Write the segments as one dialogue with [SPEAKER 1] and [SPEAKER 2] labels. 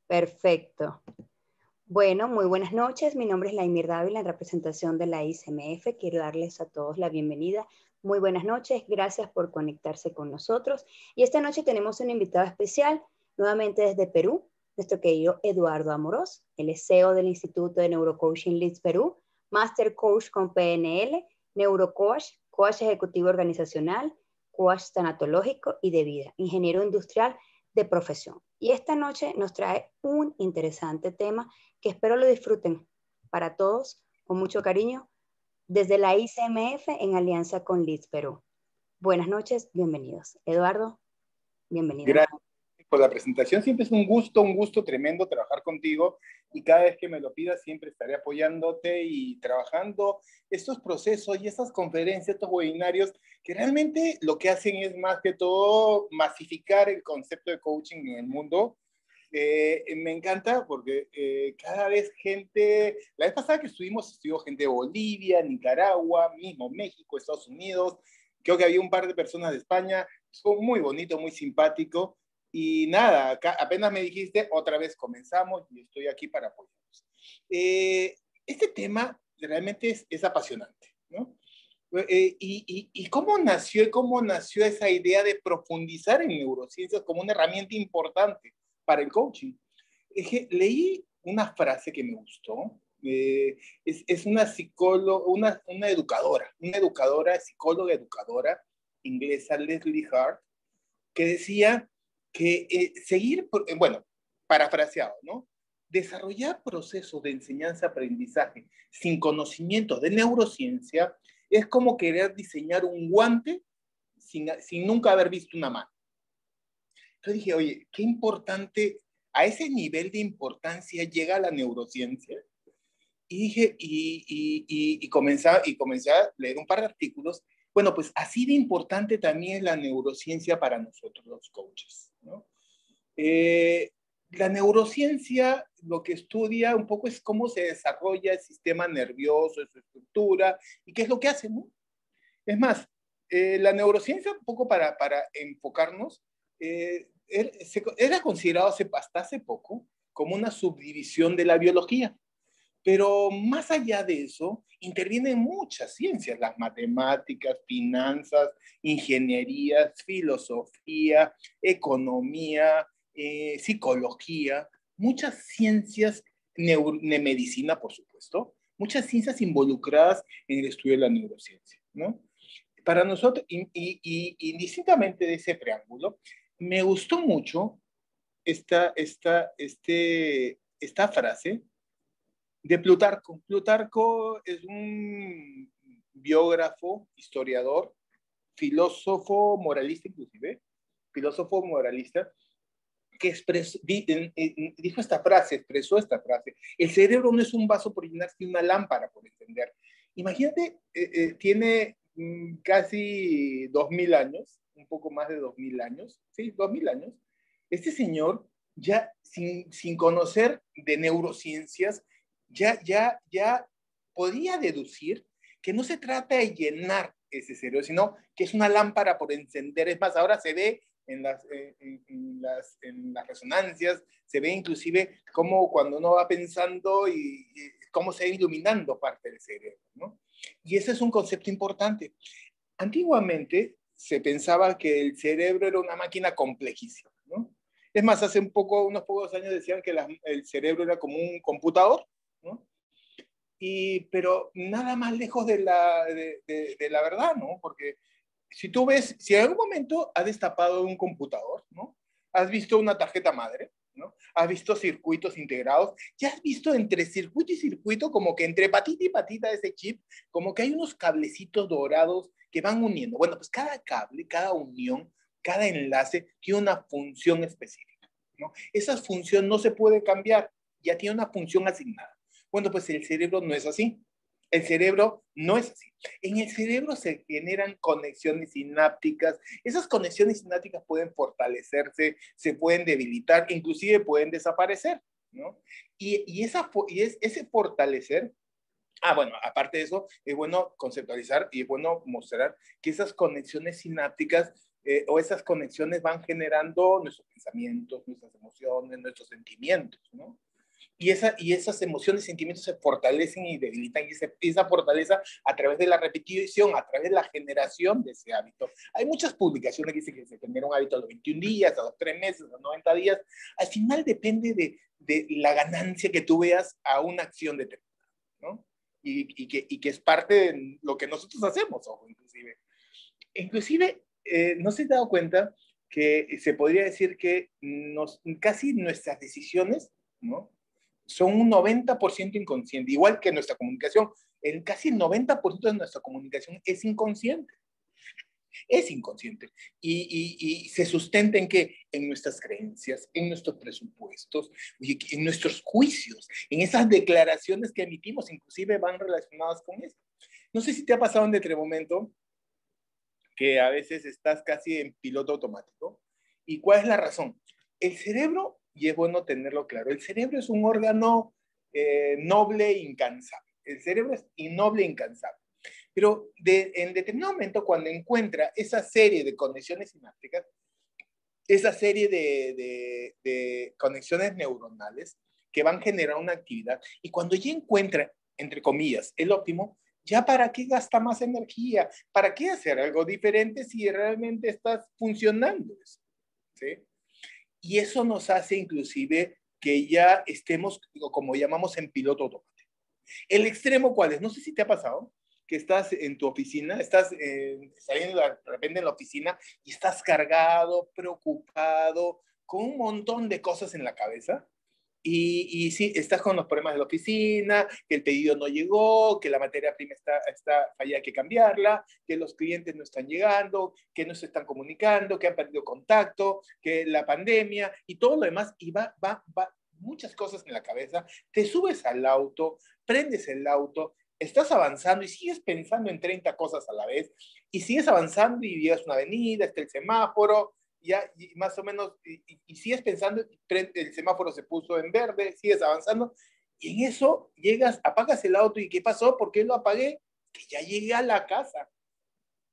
[SPEAKER 1] Perfecto. Bueno, muy buenas noches. Mi nombre es Laimir Dávila en representación de la ICMF. Quiero darles a todos la bienvenida. Muy buenas noches. Gracias por conectarse con nosotros. Y esta noche tenemos un invitado especial, nuevamente desde Perú, nuestro querido Eduardo Amorós. Él es CEO del Instituto de Neurocoaching Leeds Perú, Master Coach con PNL, Neurocoach, Coach Ejecutivo Organizacional, Coach Tanatológico y de Vida, Ingeniero Industrial de profesión. Y esta noche nos trae un interesante tema que espero lo disfruten para todos con mucho cariño desde la ICMF en alianza con Leeds Perú. Buenas noches, bienvenidos. Eduardo, bienvenido.
[SPEAKER 2] Gracias por la presentación. Siempre es un gusto tremendo trabajar contigo y cada vez que me lo pidas siempre estaré apoyándote y trabajando estos procesos y estas conferencias, estos webinarios que realmente lo que hacen es más que todo masificar el concepto de coaching en el mundo. Me encanta porque cada vez gente, la vez pasada que estuvo gente de Bolivia, Nicaragua, mismo México, Estados Unidos, creo que había un par de personas de España, estuvo muy bonito, muy simpático, y nada, acá, apenas me dijiste, otra vez comenzamos y estoy aquí para apoyarnos. Este tema realmente es apasionante, ¿no? Y cómo nació esa idea de profundizar en neurociencias como una herramienta importante para el coaching. Es que leí una frase que me gustó. Es una psicóloga, una educadora, psicóloga educadora inglesa, Leslie Hart, que decía que bueno, parafraseado, ¿no? Desarrollar procesos de enseñanza-aprendizaje sin conocimiento de neurociencia es como querer diseñar un guante sin nunca haber visto una mano. Entonces dije, oye, qué importante, a ese nivel de importancia llega la neurociencia. Y dije, comencé a leer un par de artículos. Bueno, pues así de importante también es la neurociencia para nosotros los coaches, ¿no? La neurociencia lo que estudia un poco es cómo se desarrolla el sistema nervioso, su estructura, y qué es lo que hace, ¿no? Es más, la neurociencia, un poco para enfocarnos, era considerado hasta hace poco como una subdivisión de la biología. Pero más allá de eso, intervienen muchas ciencias, las matemáticas, finanzas, ingeniería, filosofía, economía, psicología, muchas ciencias, medicina, por supuesto, muchas ciencias involucradas en el estudio de la neurociencia, ¿no? Para nosotros, indistintamente de ese preámbulo, me gustó mucho esta frase de Plutarco. Plutarco es un biógrafo, historiador, filósofo moralista inclusive, filósofo moralista, que dijo esta frase, expresó esta frase: el cerebro no es un vaso por llenarse, sino una lámpara por encender. Imagínate, tiene casi 2000 años, un poco más de 2000 años, sí, 2000 años. Este señor, ya sin conocer de neurociencias, ya podía deducir que no se trata de llenar ese cerebro, sino que es una lámpara por encender. Es más, ahora se ve en las resonancias, se ve inclusive cómo cuando uno va pensando y cómo se va iluminando parte del cerebro, ¿no? Y ese es un concepto importante. Antiguamente se pensaba que el cerebro era una máquina complejísima, ¿no? Es más, hace unos pocos años decían que el cerebro era como un computador, ¿no? Pero nada más lejos de la verdad, ¿no? Porque si tú ves, si en algún momento has destapado un computador, ¿no? Has visto una tarjeta madre, ¿no? Has visto circuitos integrados, ya has visto entre circuito y circuito, como que entre patita y patita de ese chip, como que hay unos cablecitos dorados que van uniendo. Bueno, pues cada cable, cada unión, cada enlace tiene una función específica, ¿no? Esa función no se puede cambiar, ya tiene una función asignada. Bueno, pues el cerebro no es así. El cerebro no es así. En el cerebro se generan conexiones sinápticas. Esas conexiones sinápticas pueden fortalecerse, se pueden debilitar, inclusive pueden desaparecer, ¿no? Ese fortalecer, bueno, aparte de eso, es bueno conceptualizar y es bueno mostrar que esas conexiones sinápticas o esas conexiones van generando nuestros pensamientos, nuestras emociones, nuestros sentimientos, ¿no? Y esas emociones y sentimientos se fortalecen y debilitan, y esa fortaleza a través de la repetición, a través de la generación de ese hábito. Hay muchas publicaciones que dicen que se genera un hábito a los 21 días, a los 3 meses, a los 90 días. Al final depende de la ganancia que tú veas a una acción determinada, ¿no? Y que es parte de lo que nosotros hacemos, ojo, inclusive. Inclusive, ¿no se ha dado cuenta que se podría decir que casi nuestras decisiones, ¿no?, son un 90% inconsciente, igual que nuestra comunicación? Casi el 90% de nuestra comunicación es inconsciente. Es inconsciente. Y se sustenta en qué? En nuestras creencias, en nuestros presupuestos, en nuestros juicios, en esas declaraciones que emitimos, inclusive van relacionadas con eso. No sé si te ha pasado en determinado momento que a veces estás casi en piloto automático. ¿Y cuál es la razón? El cerebro, y es bueno tenerlo claro, el cerebro es un órgano noble e incansable. El cerebro es innoble e incansable. Pero en determinado momento, cuando encuentra esa serie de conexiones sinápticas, esa serie de conexiones neuronales que van a generar una actividad, y cuando ya encuentra, entre comillas, el óptimo, ya para qué gasta más energía, para qué hacer algo diferente si realmente estás funcionando, ¿sí? Y eso nos hace inclusive que ya estemos, como llamamos, en piloto automático. ¿El extremo cuál es? No sé si te ha pasado que estás en tu oficina, estás saliendo de repente en la oficina y estás cargado, preocupado, con un montón de cosas en la cabeza. Y sí, estás con los problemas de la oficina, que el pedido no llegó, que la materia prima está falla, hay que cambiarla, que los clientes no están llegando, que no se están comunicando, que han perdido contacto, que la pandemia y todo lo demás, y va muchas cosas en la cabeza. Te subes al auto, prendes el auto, estás avanzando y sigues pensando en 30 cosas a la vez, y sigues avanzando y llegas a una avenida, está el semáforo, ya, y más o menos, y sigues pensando, el semáforo se puso en verde, sigues avanzando, y en eso llegas, apagas el auto, ¿y qué pasó? ¿Por qué lo apagué? Que ya llegué a la casa.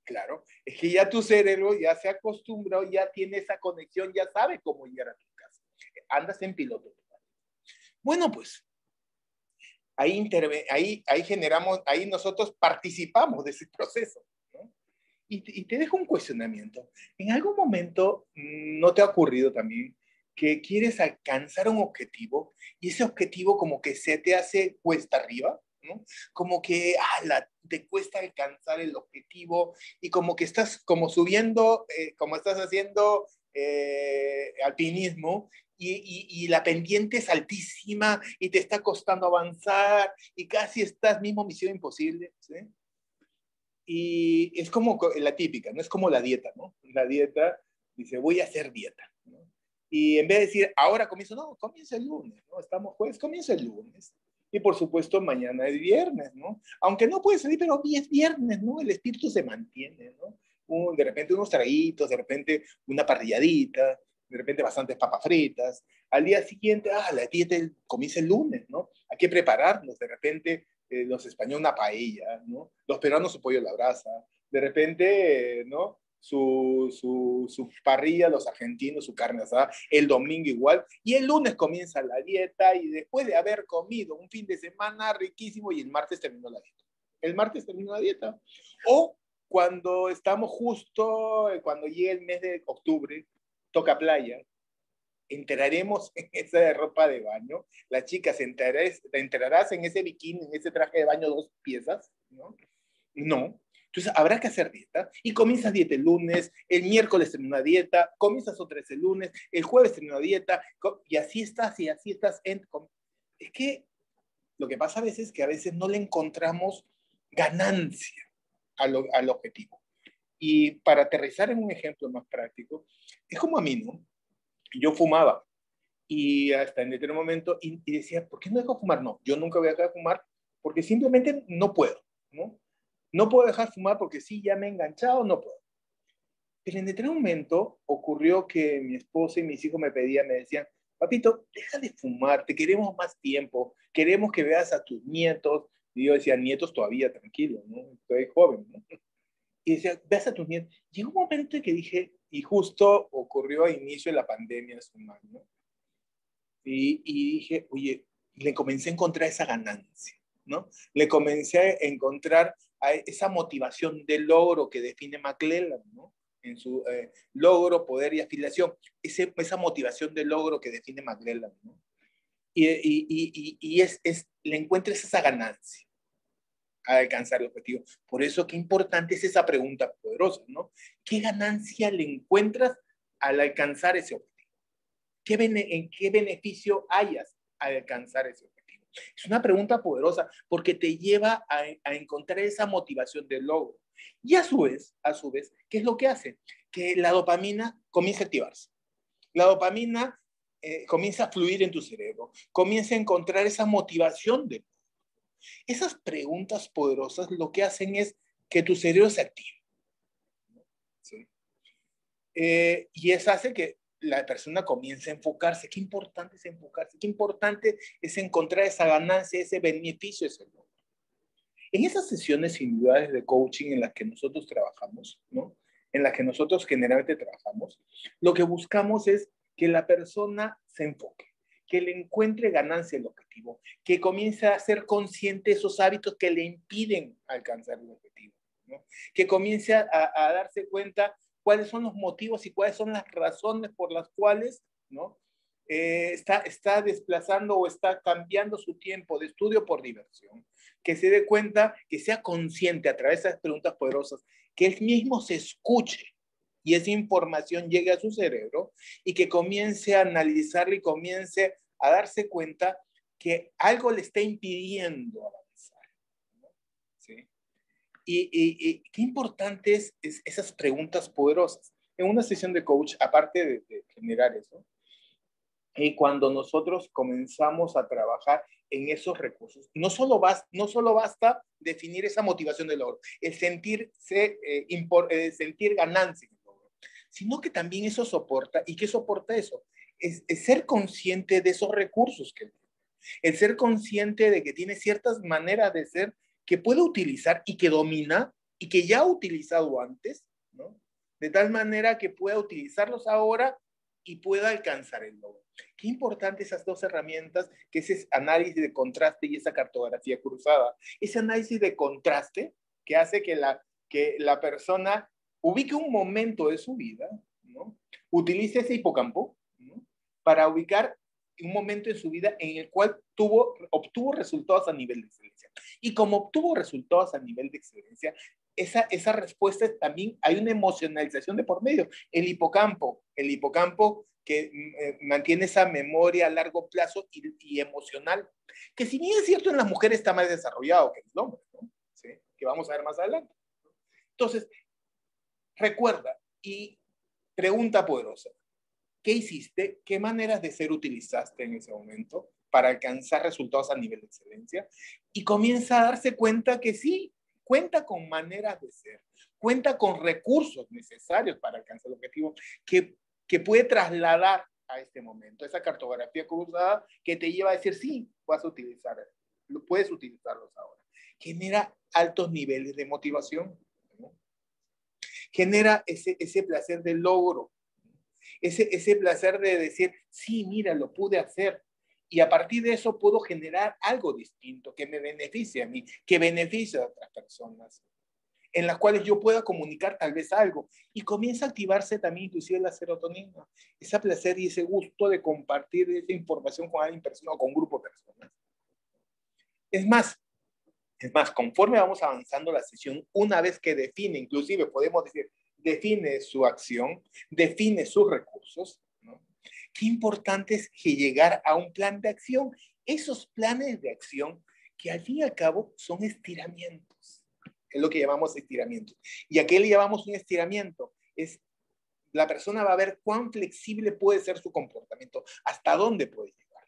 [SPEAKER 2] Claro, es que ya tu cerebro ya se ha acostumbrado, ya tiene esa conexión, ya sabe cómo llegar a tu casa. Andas en piloto. Bueno, pues, ahí generamos, ahí nosotros participamos de ese proceso, ¿no? Y te dejo un cuestionamiento. ¿En algún momento no te ha ocurrido también que quieres alcanzar un objetivo y ese objetivo como que se te hace cuesta arriba, ¿no? Como que te cuesta alcanzar el objetivo y como que estás como subiendo, como estás haciendo alpinismo y la pendiente es altísima y te está costando avanzar y casi estás mismo misión imposible, ¿sí? Y es como la típica, no es como la dieta, ¿no? La dieta dice, voy a hacer dieta, ¿no? Y en vez de decir, ahora comienzo, no, comienza el lunes, ¿no? Estamos jueves, comienza el lunes. Y por supuesto, mañana es viernes, ¿no? Aunque no puede salir, pero es viernes, ¿no? El espíritu se mantiene, ¿no? De repente unos traguitos, de repente una parrilladita, de repente bastantes papas fritas. Al día siguiente, la dieta comienza el lunes, ¿no? Hay que prepararnos, de repente los españoles una paella, ¿no? Los peruanos su pollo a la brasa, de repente, ¿no? Su parrilla, los argentinos, su carne asada, el domingo igual, y el lunes comienza la dieta, y después de haber comido un fin de semana riquísimo, y el martes terminó la dieta. El martes terminó la dieta. O cuando estamos justo, cuando llega el mes de octubre, toca playa, entraremos en esa ropa de baño, las chicas entrarás en ese bikini, en ese traje de baño 2 piezas, ¿no? No. Entonces habrá que hacer dieta y comienzas dieta el lunes, el miércoles termina una dieta, comienzas otra vez el lunes, el jueves termina una dieta y así estás y así estás. Es que lo que pasa a veces es que a veces no le encontramos ganancia al objetivo. Y para aterrizar en un ejemplo más práctico, es como a mí, ¿no? Yo fumaba y hasta en determinado momento y decía, ¿por qué no dejo fumar? No, yo nunca voy a dejar de fumar porque simplemente no puedo, ¿no? No puedo dejar de fumar porque sí, ya me he enganchado, no puedo. Pero en determinado momento ocurrió que mi esposa y mis hijos me decían, papito, deja de fumar, te queremos más tiempo, queremos que veas a tus nietos. Y yo decía, nietos todavía, tranquilo, ¿no? Estoy joven, ¿no? Y decía, veas a tus nietos. Llegó un momento en que dije, Y justo ocurrió a inicio de la pandemia hace un año. Y dije, oye, le comencé a encontrar esa ganancia, ¿no? Le comencé a encontrar esa motivación de logro que define McClelland, ¿no? En su logro, poder y afiliación. Esa motivación de logro que define McClelland, ¿no? Y le encuentres esa ganancia a alcanzar el objetivo. Por eso, qué importante es esa pregunta poderosa, ¿no? ¿Qué ganancia le encuentras al alcanzar ese objetivo? ¿En qué beneficio hayas al alcanzar ese objetivo? Es una pregunta poderosa porque te lleva a encontrar esa motivación del logro. Y a su vez, ¿qué es lo que hace? Que la dopamina comienza a activarse. La dopamina comienza a fluir en tu cerebro, comienza a encontrar esa motivación de esas preguntas poderosas. Lo que hacen es que tu cerebro se active, ¿sí? Y eso hace que la persona comience a enfocarse. Qué importante es enfocarse, qué importante es encontrar esa ganancia, ese beneficio, ese logro. En esas sesiones individuales de coaching en las que nosotros trabajamos, ¿no? En las que nosotros generalmente trabajamos, lo que buscamos es que la persona se enfoque, que le encuentre ganancia el objetivo, que comience a ser consciente de esos hábitos que le impiden alcanzar el objetivo, ¿no? Que comience a darse cuenta cuáles son los motivos y cuáles son las razones por las cuales, ¿no? Está desplazando o está cambiando su tiempo de estudio por diversión. Que se dé cuenta, que sea consciente a través de esas preguntas poderosas, que él mismo se escuche y esa información llegue a su cerebro y que comience a analizarla y comience a darse cuenta que algo le está impidiendo avanzar, ¿no? ¿Sí? Y qué importante es esas preguntas poderosas. En una sesión de coach, aparte de generar eso, y cuando nosotros comenzamos a trabajar en esos recursos, no solo basta definir esa motivación del logro, el sentir ganancia en el logro, sino que también eso soporta. ¿Y qué soporta eso? Es ser consciente de esos recursos que tiene, el ser consciente de que tiene ciertas maneras de ser que puede utilizar y que domina y que ya ha utilizado antes, ¿no? De tal manera que pueda utilizarlos ahora y pueda alcanzar el logro. Qué importante esas dos herramientas, que es ese análisis de contraste y esa cartografía cruzada. Ese análisis de contraste que hace que la persona ubique un momento de su vida, ¿no? Utilice ese hipocampo, ¿no? Para ubicar un momento en su vida en el cual obtuvo resultados a nivel de excelencia. Y como obtuvo resultados a nivel de excelencia, esa respuesta también hay una emocionalización de por medio. El hipocampo que mantiene esa memoria a largo plazo y emocional, que si bien es cierto en las mujeres está más desarrollado que en los hombres, ¿no? ¿Sí? Que vamos a ver más adelante. Entonces, recuerda y pregunta poderosa. ¿Qué hiciste? ¿Qué maneras de ser utilizaste en ese momento para alcanzar resultados a nivel de excelencia? Y comienza a darse cuenta que sí, cuenta con maneras de ser, cuenta con recursos necesarios para alcanzar el objetivo que puede trasladar a este momento, esa cartografía cruzada que te lleva a decir, sí, puedes utilizarlos ahora. Genera altos niveles de motivación, ¿no? Genera ese placer del logro, ese placer de decir, sí, mira, lo pude hacer. Y a partir de eso puedo generar algo distinto que me beneficie a mí, que beneficie a otras personas, en las cuales yo pueda comunicar tal vez algo. Y comienza a activarse también inclusive la serotonina, ese placer y ese gusto de compartir esa información con alguien persona o con un grupo de personas. Es más, conforme vamos avanzando la sesión, una vez que define, inclusive podemos decir, define su acción, define sus recursos, ¿no? Qué importante es que llegar a un plan de acción. Esos planes de acción que al fin y al cabo son estiramientos. Es lo que llamamos estiramientos. ¿Y a qué le llamamos un estiramiento? Es la persona va a ver cuán flexible puede ser su comportamiento, hasta dónde puede llegar.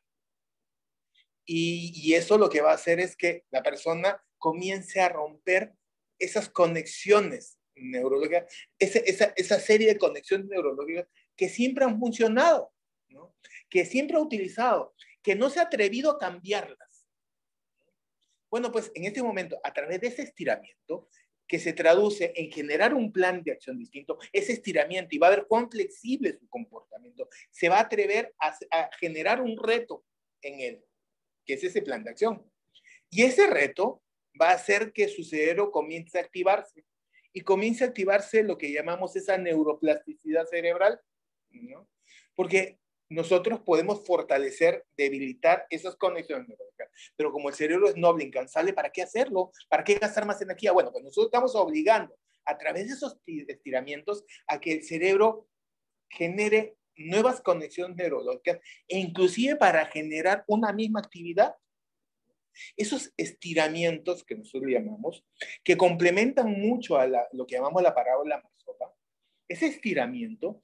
[SPEAKER 2] Y eso lo que va a hacer es que la persona comience a romper esas conexiones neurológicas, esa serie de conexiones neurológicas que siempre han funcionado, ¿no? Que siempre ha utilizado, que no se ha atrevido a cambiarlas. Bueno, pues en este momento, a través de ese estiramiento, que se traduce en generar un plan de acción distinto, ese estiramiento, y va a ver cuán flexible es su comportamiento, se va a atrever a generar un reto en él, que es ese plan de acción. Y ese reto va a hacer que su cerebro comience a activarse, y comience a activarse lo que llamamos esa neuroplasticidad cerebral, ¿no? Porque nosotros podemos fortalecer, debilitar esas conexiones neurológicas, pero como el cerebro es noble, incansable, ¿para qué hacerlo? ¿Para qué gastar más energía? Bueno, pues nosotros estamos obligando a través de esos estiramientos a que el cerebro genere nuevas conexiones neurológicas e inclusive para generar una misma actividad. Esos estiramientos que nosotros llamamos, que complementan mucho a lo que llamamos la parábola Marsopa, ese estiramiento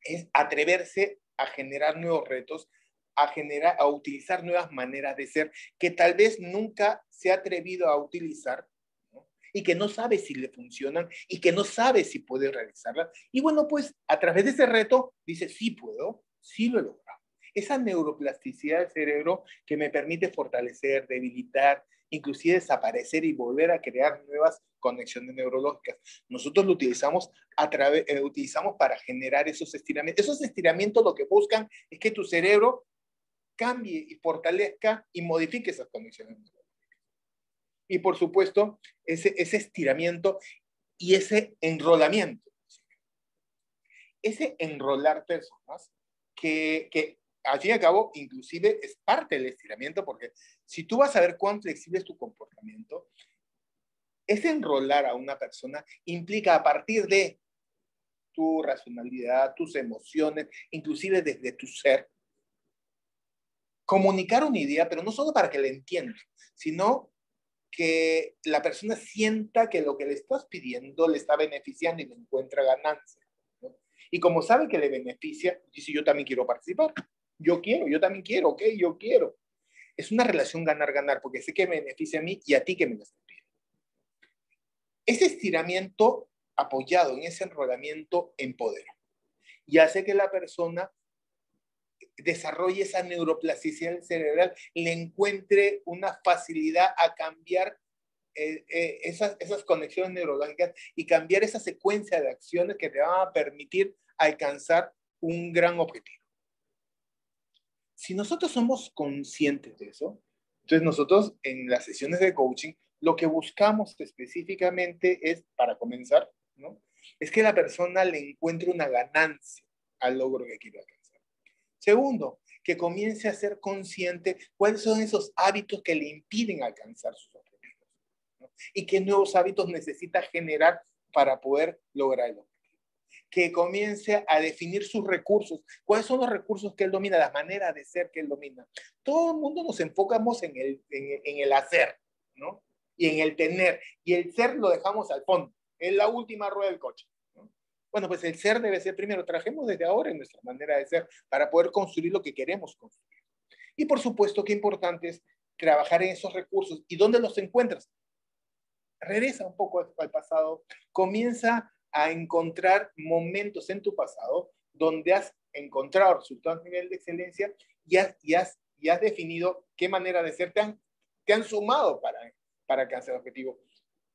[SPEAKER 2] es atreverse a generar nuevos retos, a utilizar nuevas maneras de ser que tal vez nunca se ha atrevido a utilizar, ¿no? Y que no sabe si le funcionan y que no sabe si puede realizarlas. Y bueno, pues a través de ese reto dice, sí puedo, sí lo he logrado. Esa neuroplasticidad del cerebro que me permite fortalecer, debilitar, inclusive desaparecer y volver a crear nuevas conexiones neurológicas. Nosotros lo utilizamos utilizamos para generar esos estiramientos. Esos estiramientos lo que buscan es que tu cerebro cambie y fortalezca y modifique esas conexiones neurológicas. Y por supuesto, ese estiramiento y ese enrolamiento. Ese enrolar personas que al fin y al cabo, inclusive es parte del estiramiento, porque si tú vas a ver cuán flexible es tu comportamiento, ese enrolar a una persona implica a partir de tu racionalidad, tus emociones, inclusive desde tu ser, comunicar una idea, pero no solo para que la entienda, sino que la persona sienta que lo que le estás pidiendo le está beneficiando y le encuentra ganancia, ¿no? Y como sabe que le beneficia, dice, yo también quiero participar. Yo también quiero, ok, yo quiero. Es una relación ganar-ganar, porque sé que me beneficia a mí y a ti que me lo estás pidiendo. Ese estiramiento apoyado en ese enrolamiento empodera y hace que la persona desarrolle esa neuroplasticidad cerebral, le encuentre una facilidad a cambiar esas conexiones neurológicas y cambiar esa secuencia de acciones que te van a permitir alcanzar un gran objetivo. Si nosotros somos conscientes de eso, entonces nosotros en las sesiones de coaching lo que buscamos específicamente es, para comenzar, ¿no?, es que la persona le encuentre una ganancia al logro que quiere alcanzar. Segundo, que comience a ser consciente cuáles son esos hábitos que le impiden alcanzar sus objetivos, ¿no?, y qué nuevos hábitos necesita generar para poder lograrlo. Que comience a definir sus recursos. ¿Cuáles son los recursos que él domina? Las maneras de ser que él domina. Todo el mundo nos enfocamos en el hacer, ¿no?, y en el tener. Y el ser lo dejamos al fondo. Es la última rueda del coche, ¿no? Bueno, pues el ser debe ser primero. Trabajemos desde ahora en nuestra manera de ser para poder construir lo que queremos construir. Y por supuesto que importante es trabajar en esos recursos. ¿Y dónde los encuentras? Regresa un poco al pasado. Comienza a encontrar momentos en tu pasado donde has encontrado resultados a nivel de excelencia y has definido qué manera de ser te han sumado para alcanzar el objetivo.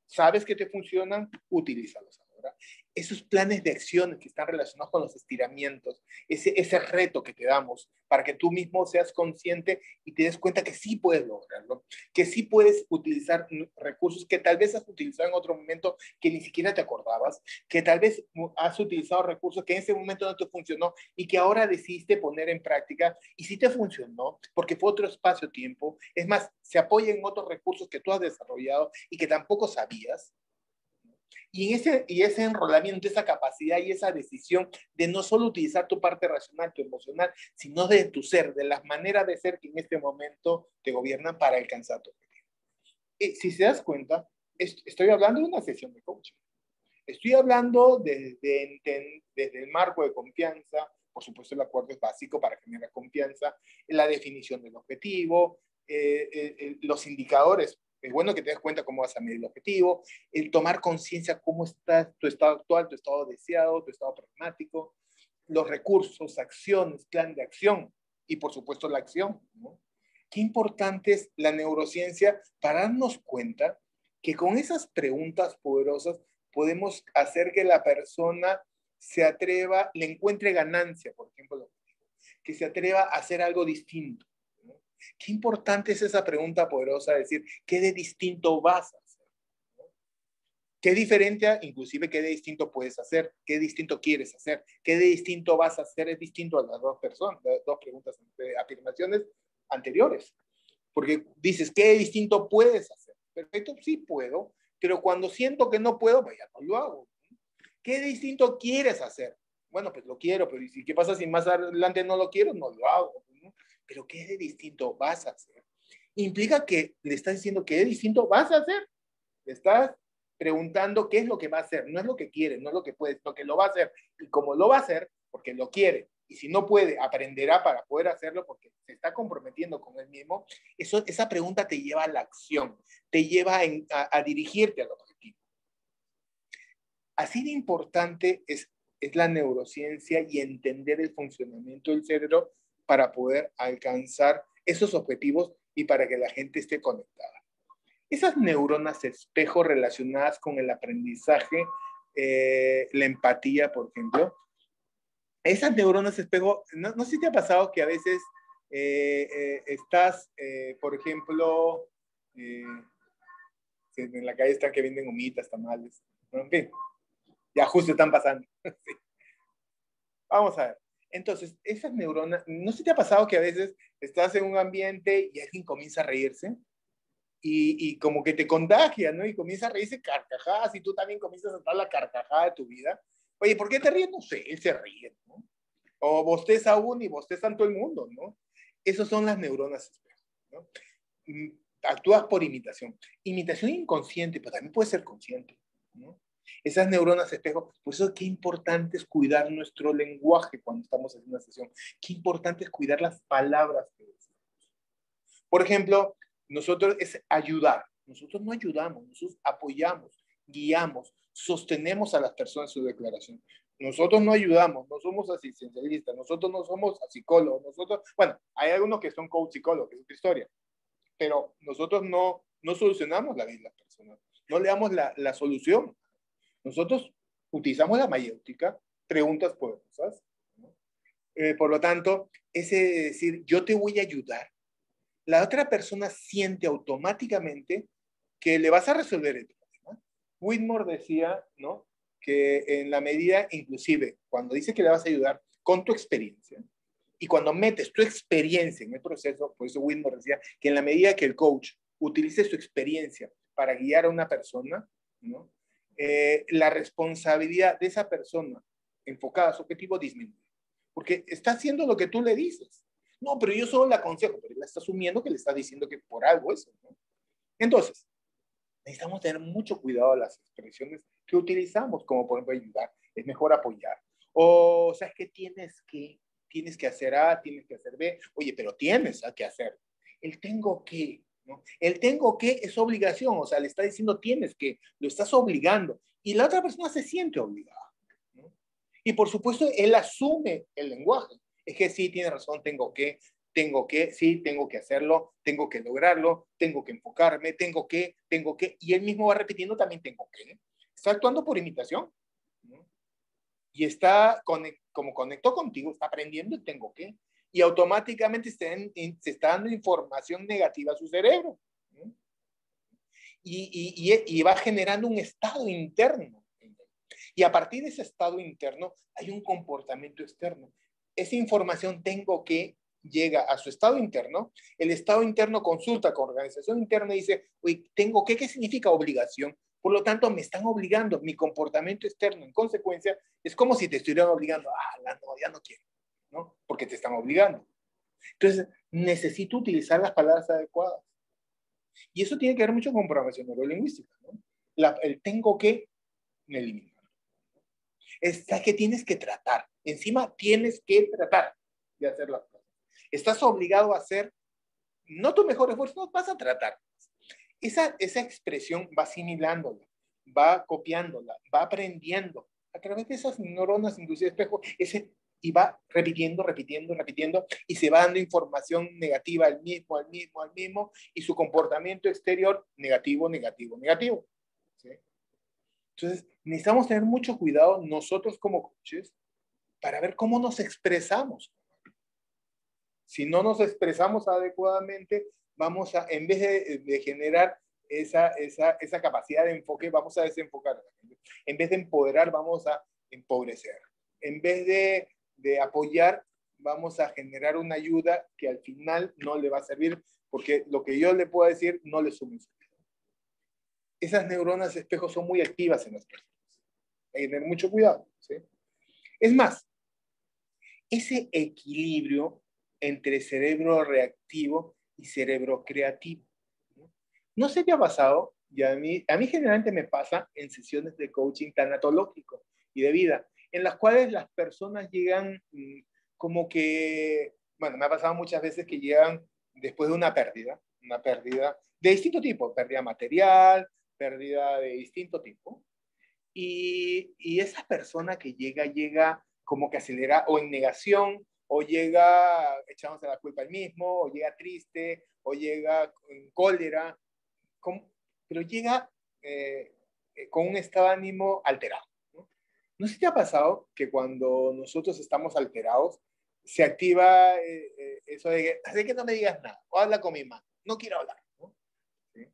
[SPEAKER 2] Sabes que te funcionan, utilízalos ahora. Esos planes de acción que están relacionados con los estiramientos, ese reto que te damos para que tú mismo seas consciente y te des cuenta que sí puedes lograrlo, que sí puedes utilizar recursos que tal vez has utilizado en otro momento que ni siquiera te acordabas, que tal vez has utilizado recursos que en ese momento no te funcionó y que ahora decidiste poner en práctica y sí te funcionó porque fue otro espacio-tiempo. Es más, se apoya en otros recursos que tú has desarrollado y que tampoco sabías. Y ese enrolamiento, esa capacidad y esa decisión de no solo utilizar tu parte racional, tu emocional, sino de tu ser, de las maneras de ser que en este momento te gobiernan para alcanzar tu objetivo. Si se das cuenta, estoy hablando de una sesión de coaching. Estoy hablando desde el marco de confianza. Por supuesto, el acuerdo es básico para generar confianza, la definición del objetivo, los indicadores. Es bueno que te des cuenta cómo vas a medir el objetivo, el tomar conciencia cómo está tu estado actual, tu estado deseado, tu estado pragmático, los recursos, acciones, plan de acción y por supuesto la acción, ¿no? Qué importante es la neurociencia para darnos cuenta que con esas preguntas poderosas podemos hacer que la persona se atreva, le encuentre ganancia, por ejemplo, que se atreva a hacer algo distinto, ¿no? Qué importante es esa pregunta poderosa, decir, ¿qué de distinto vas a hacer? ¿No? ¿Qué diferente, inclusive, qué de distinto puedes hacer? ¿Qué distinto quieres hacer? ¿Qué de distinto vas a hacer? Es distinto a las dos personas, las dos preguntas, afirmaciones anteriores. Porque dices, ¿qué de distinto puedes hacer? Perfecto, sí puedo, pero cuando siento que no puedo, pues ya no lo hago. ¿Qué distinto quieres hacer? Bueno, pues lo quiero, pero ¿qué pasa si más adelante no lo quiero? No lo hago, ¿no? Pero ¿qué de distinto vas a hacer? Implica que le estás diciendo qué de distinto vas a hacer. Le estás preguntando qué es lo que va a hacer. No es lo que quiere, no es lo que puede, lo que lo va a hacer. Y como lo va a hacer, porque lo quiere, y si no puede, aprenderá para poder hacerlo porque se está comprometiendo con él mismo, esa pregunta te lleva a la acción, te lleva a dirigirte al objetivo. Así de importante es la neurociencia y entender el funcionamiento del cerebro para poder alcanzar esos objetivos y para que la gente esté conectada. Esas neuronas espejo relacionadas con el aprendizaje, la empatía, por ejemplo, esas neuronas espejo, no sé si te ha pasado que a veces estás, por ejemplo, en la calle están que venden humitas, tamales, ¿no? En fin, ya justo están pasando. Sí. Vamos a ver. Entonces, esas neuronas, no sé si te ha pasado que a veces estás en un ambiente y alguien comienza a reírse y como que te contagia, ¿no? Y comienza a reírse carcajadas y tú también comienzas a dar la carcajada de tu vida. Oye, ¿por qué te ríes? No sé, él se ríe, ¿no? O bosteza uno y bostezan todo el mundo, ¿no? Esas son las neuronas espejo, ¿no? Actúas por imitación. Imitación inconsciente, pero también puede ser consciente, ¿no? Esas neuronas espejo, por eso qué importante es cuidar nuestro lenguaje cuando estamos en una sesión. Qué importante es cuidar las palabras que decimos. Por ejemplo, nosotros es ayudar. Nosotros no ayudamos, nosotros apoyamos, guiamos, sostenemos a las personas en su declaración. Nosotros no ayudamos, no somos asistencialistas, nosotros no somos psicólogos, nosotros, bueno, hay algunos que son coach psicólogos, que es otra historia, pero nosotros no solucionamos la vida de las personas, no le damos la solución. Nosotros utilizamos la mayéutica, preguntas poderosas, ¿no? Por lo tanto, ese decir, yo te voy a ayudar, la otra persona siente automáticamente que le vas a resolver el problema. Whitmore decía, ¿no?, que en la medida, inclusive, cuando dice que le vas a ayudar con tu experiencia, y cuando metes tu experiencia en el proceso, por eso Whitmore decía que en la medida que el coach utilice su experiencia para guiar a una persona, ¿no?, la responsabilidad de esa persona enfocada a su objetivo disminuye. Porque está haciendo lo que tú le dices. No, pero yo solo le aconsejo, pero él está asumiendo que le está diciendo que por algo eso, ¿no? Entonces, necesitamos tener mucho cuidado a las expresiones que utilizamos, como por ejemplo ayudar, es mejor apoyar. O, ¿sabes qué? Tienes que hacer A, tienes que hacer B. Oye, pero tienes que hacer. El tengo que, ¿no? El tengo que es obligación, o sea, le está diciendo tienes que, lo estás obligando. Y la otra persona se siente obligada, ¿no? Y por supuesto, él asume el lenguaje. Es que sí, tiene razón, sí, tengo que hacerlo, tengo que lograrlo, tengo que enfocarme, y él mismo va repitiendo también tengo que. Está actuando por imitación, ¿no? Y está, como conectó contigo, está aprendiendo el tengo que, y automáticamente se está dando información negativa a su cerebro, ¿no? Y va generando un estado interno. Y a partir de ese estado interno hay un comportamiento externo. Esa información tengo que llega a su estado interno, el estado interno consulta con organización interna y dice, oye, tengo que, ¿qué significa obligación? Por lo tanto, me están obligando, mi comportamiento externo, en consecuencia, es como si te estuvieran obligando, no, ya no quiero, ¿no? Porque te están obligando. Entonces, necesito utilizar las palabras adecuadas. Y eso tiene que ver mucho con programación neurolingüística, ¿no? El tengo que me elimina. Está que tienes que tratar. Encima tienes que tratar de hacer las cosas. Estás obligado a hacer, no tu mejor esfuerzo, no, vas a tratar. Esa expresión va asimilándola, va copiándola, va aprendiendo a través de esas neuronas, inclusive espejo, y va repitiendo, repitiendo, repitiendo, y se va dando información negativa al mismo, al mismo, al mismo, y su comportamiento exterior negativo, negativo, negativo. ¿Sí? Entonces, necesitamos tener mucho cuidado nosotros como coaches para ver cómo nos expresamos. Si no nos expresamos adecuadamente, vamos a, en vez de generar esa capacidad de enfoque, vamos a desenfocar. En vez de empoderar, vamos a empobrecer. En vez de apoyar, vamos a generar una ayuda que al final no le va a servir, porque lo que yo le puedo decir no le suma. Esas neuronas espejo son muy activas en las personas. Hay que tener mucho cuidado. ¿Sí? Es más, ese equilibrio entre cerebro reactivo y cerebro creativo. ¿No se te ha pasado? Y a mí generalmente me pasa en sesiones de coaching tanatológico y de vida, en las cuales las personas llegan como que, bueno, me ha pasado muchas veces que llegan después de una pérdida de distinto tipo, pérdida material, pérdida de distinto tipo, y esa persona que llega como que acelera o en negación, o llega echándose la culpa al mismo, o llega triste, o llega en cólera, pero llega con un estado de ánimo alterado. ¿No sé si te ha pasado que cuando nosotros estamos alterados, se activa eso de que no me digas nada, o habla con mi mano, no quiero hablar? ¿No? ¿Sí?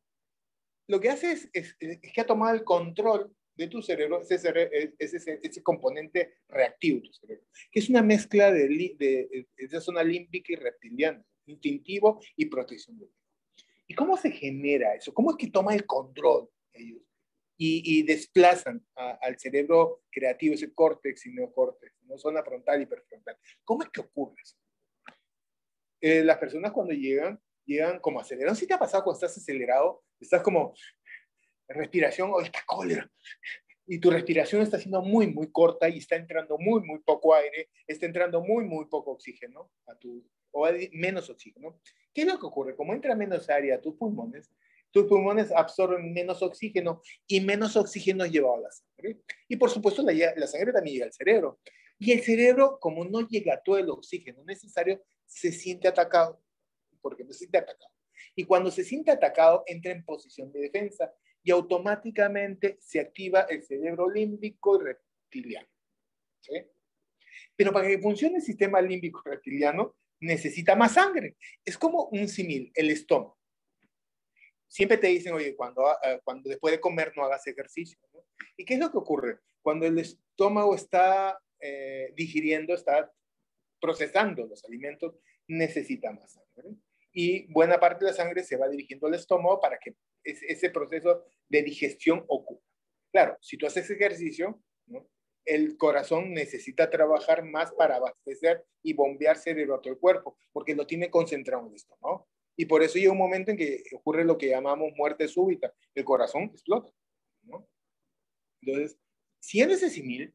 [SPEAKER 2] Lo que hace es que ha tomado el control de tu cerebro, ese componente reactivo de tu cerebro, que es una mezcla de esa zona límbica y reptiliana, instintivo y protección del cuerpo. ¿Y cómo se genera eso? ¿Cómo es que toma el control ellos y desplazan al cerebro creativo, ese córtex y neocórtex, ¿no? Zona frontal y hiperfrontal? ¿Cómo es que ocurre eso? Las personas cuando llegan como acelerados. ¿Sí te ha pasado cuando estás acelerado? Estás como respiración o esta cólera. Y tu respiración está siendo muy, muy corta y está entrando muy, muy poco aire, está entrando muy, muy poco oxígeno o menos oxígeno. ¿Qué es lo que ocurre? Como entra menos aire a tus pulmones absorben menos oxígeno y menos oxígeno es llevado a la sangre. Y por supuesto la sangre también llega al cerebro. Y el cerebro, como no llega todo el oxígeno necesario, se siente atacado. Porque se siente atacado. Y cuando se siente atacado, entra en posición de defensa y automáticamente se activa el cerebro límbico y reptiliano. ¿Sí? Pero para que funcione el sistema límbico y reptiliano, necesita más sangre. Es como un símil, el estómago. Siempre te dicen, oye, cuando después de comer no hagas ejercicio, ¿no? ¿Y qué es lo que ocurre? Cuando el estómago está digiriendo, está procesando los alimentos, necesita más sangre. Y buena parte de la sangre se va dirigiendo al estómago para que ese proceso de digestión ocurra. Claro, si tú haces ejercicio, ¿no? El corazón necesita trabajar más para abastecer y bombear cerebro a todo el cuerpo, porque lo tiene concentrado en el estómago. Y por eso llega un momento en que ocurre lo que llamamos muerte súbita. El corazón explota, ¿no? Entonces, si en ese símil,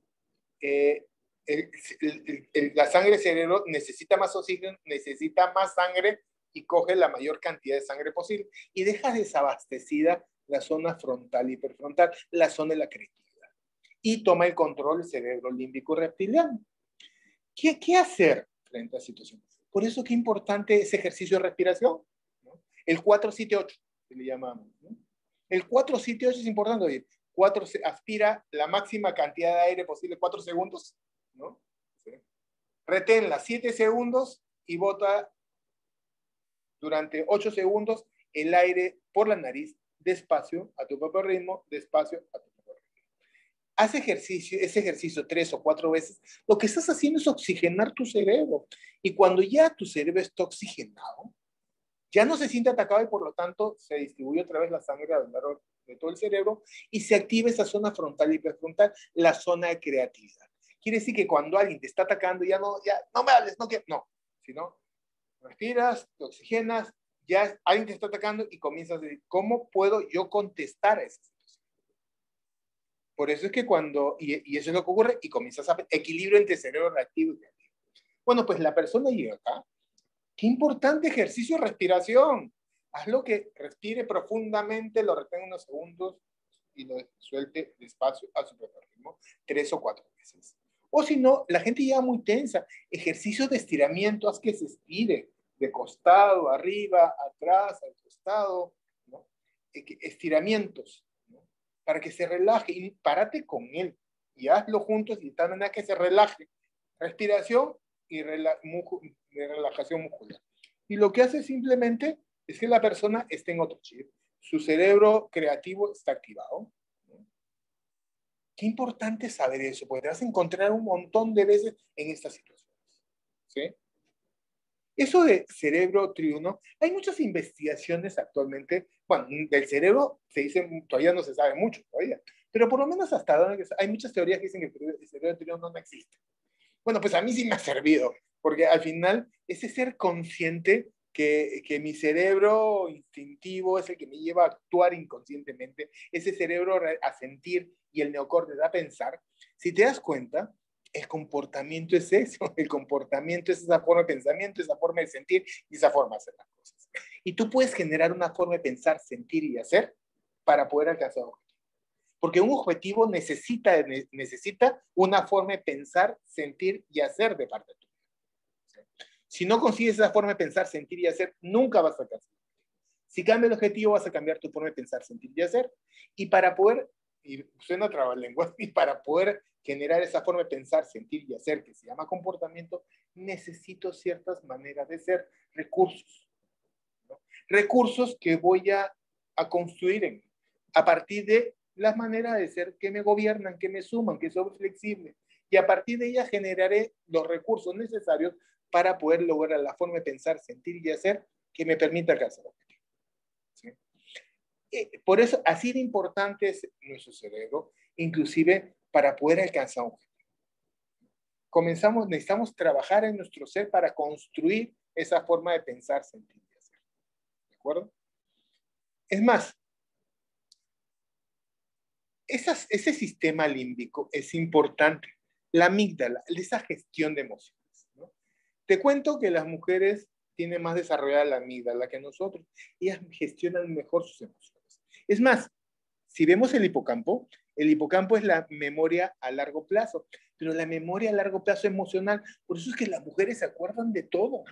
[SPEAKER 2] la sangre del cerebro necesita más oxígeno, necesita más sangre y coge la mayor cantidad de sangre posible y deja desabastecida la zona frontal y hiperfrontal, la zona de la creatividad. Y toma el control del cerebro límbico reptiliano. ¿Qué hacer frente a la situación? Por eso que es importante ese ejercicio de respiración, ¿no? El 4-7-8, que le llamamos, ¿no? El 4-7-8 es importante, oye, aspira la máxima cantidad de aire posible, 4 segundos, ¿no? ¿Sí? Reténla 7 segundos y bota durante 8 segundos el aire por la nariz, despacio, a tu propio ritmo, despacio, a tu propio ritmo. Haz ese ejercicio 3 o 4 veces. Lo que estás haciendo es oxigenar tu cerebro. Y cuando ya tu cerebro está oxigenado, ya no se siente atacado y por lo tanto se distribuye otra vez la sangre a lo largo de todo el cerebro y se activa esa zona frontal y hiperfrontal, la zona de creatividad. Quiere decir que cuando alguien te está atacando, ya no me hables, no, sino respiras, te oxigenas, ya alguien te está atacando y comienzas a decir, ¿cómo puedo yo contestar a esa situación? Por eso es que y eso es lo que ocurre, y comienzas a equilibrio entre cerebro reactivo y creativo. Bueno, pues la persona llega acá. Qué importante ejercicio de respiración. Hazlo que respire profundamente, lo retenga unos segundos y lo suelte despacio a su propio ritmo, 3 o 4 veces. O si no, la gente llega muy tensa. Ejercicios de estiramiento, haz que se estire de costado, arriba, atrás, al costado, ¿no? Estiramientos, ¿no? Para que se relaje y párate con él y hazlo juntos y de tal manera que se relaje. Respiración y relajación muscular. Y lo que hace simplemente es que la persona esté en otro chip. Su cerebro creativo está activado. Qué importante saber eso, porque te vas a encontrar un montón de veces en estas situaciones. ¿Sí? Eso de cerebro triuno, hay muchas investigaciones actualmente, bueno, del cerebro se dice, todavía no se sabe mucho todavía, pero por lo menos hasta ahora hay muchas teorías que dicen que el cerebro triuno no existe. Bueno, pues a mí sí me ha servido, porque al final ese ser consciente que mi cerebro instintivo es el que me lleva a actuar inconscientemente, ese cerebro a sentir y el neocórtex a pensar, si te das cuenta, el comportamiento es eso, el comportamiento es esa forma de pensamiento, esa forma de sentir y esa forma de hacer las cosas. Y tú puedes generar una forma de pensar, sentir y hacer para poder alcanzar un objetivo. Porque un objetivo necesita una forma de pensar, sentir y hacer de parte tuya. Si no consigues esa forma de pensar, sentir y hacer, nunca vas a alcanzar. Si cambia el objetivo, vas a cambiar tu forma de pensar, sentir y hacer. Y para poder, y suena trabalenguas, y para poder generar esa forma de pensar, sentir y hacer, que se llama comportamiento, necesito ciertas maneras de ser, recursos. ¿No? Recursos que voy a construir a partir de las maneras de ser que me gobiernan, que me suman, que son flexibles. Y a partir de ellas generaré los recursos necesarios para poder lograr la forma de pensar, sentir y hacer que me permita alcanzar el objetivo. ¿Sí? Por eso, así de importante es nuestro cerebro, inclusive para poder alcanzar un objetivo. Necesitamos trabajar en nuestro ser para construir esa forma de pensar, sentir y hacer. ¿De acuerdo? Es más, ese sistema límbico es importante. La amígdala, esa gestión de emociones, ¿no? Te cuento que las mujeres tienen más desarrollada la amígdala que nosotros. Ellas gestionan mejor sus emociones. Es más, si vemos el hipocampo es la memoria a largo plazo, pero la memoria a largo plazo emocional, por eso es que las mujeres se acuerdan de todo.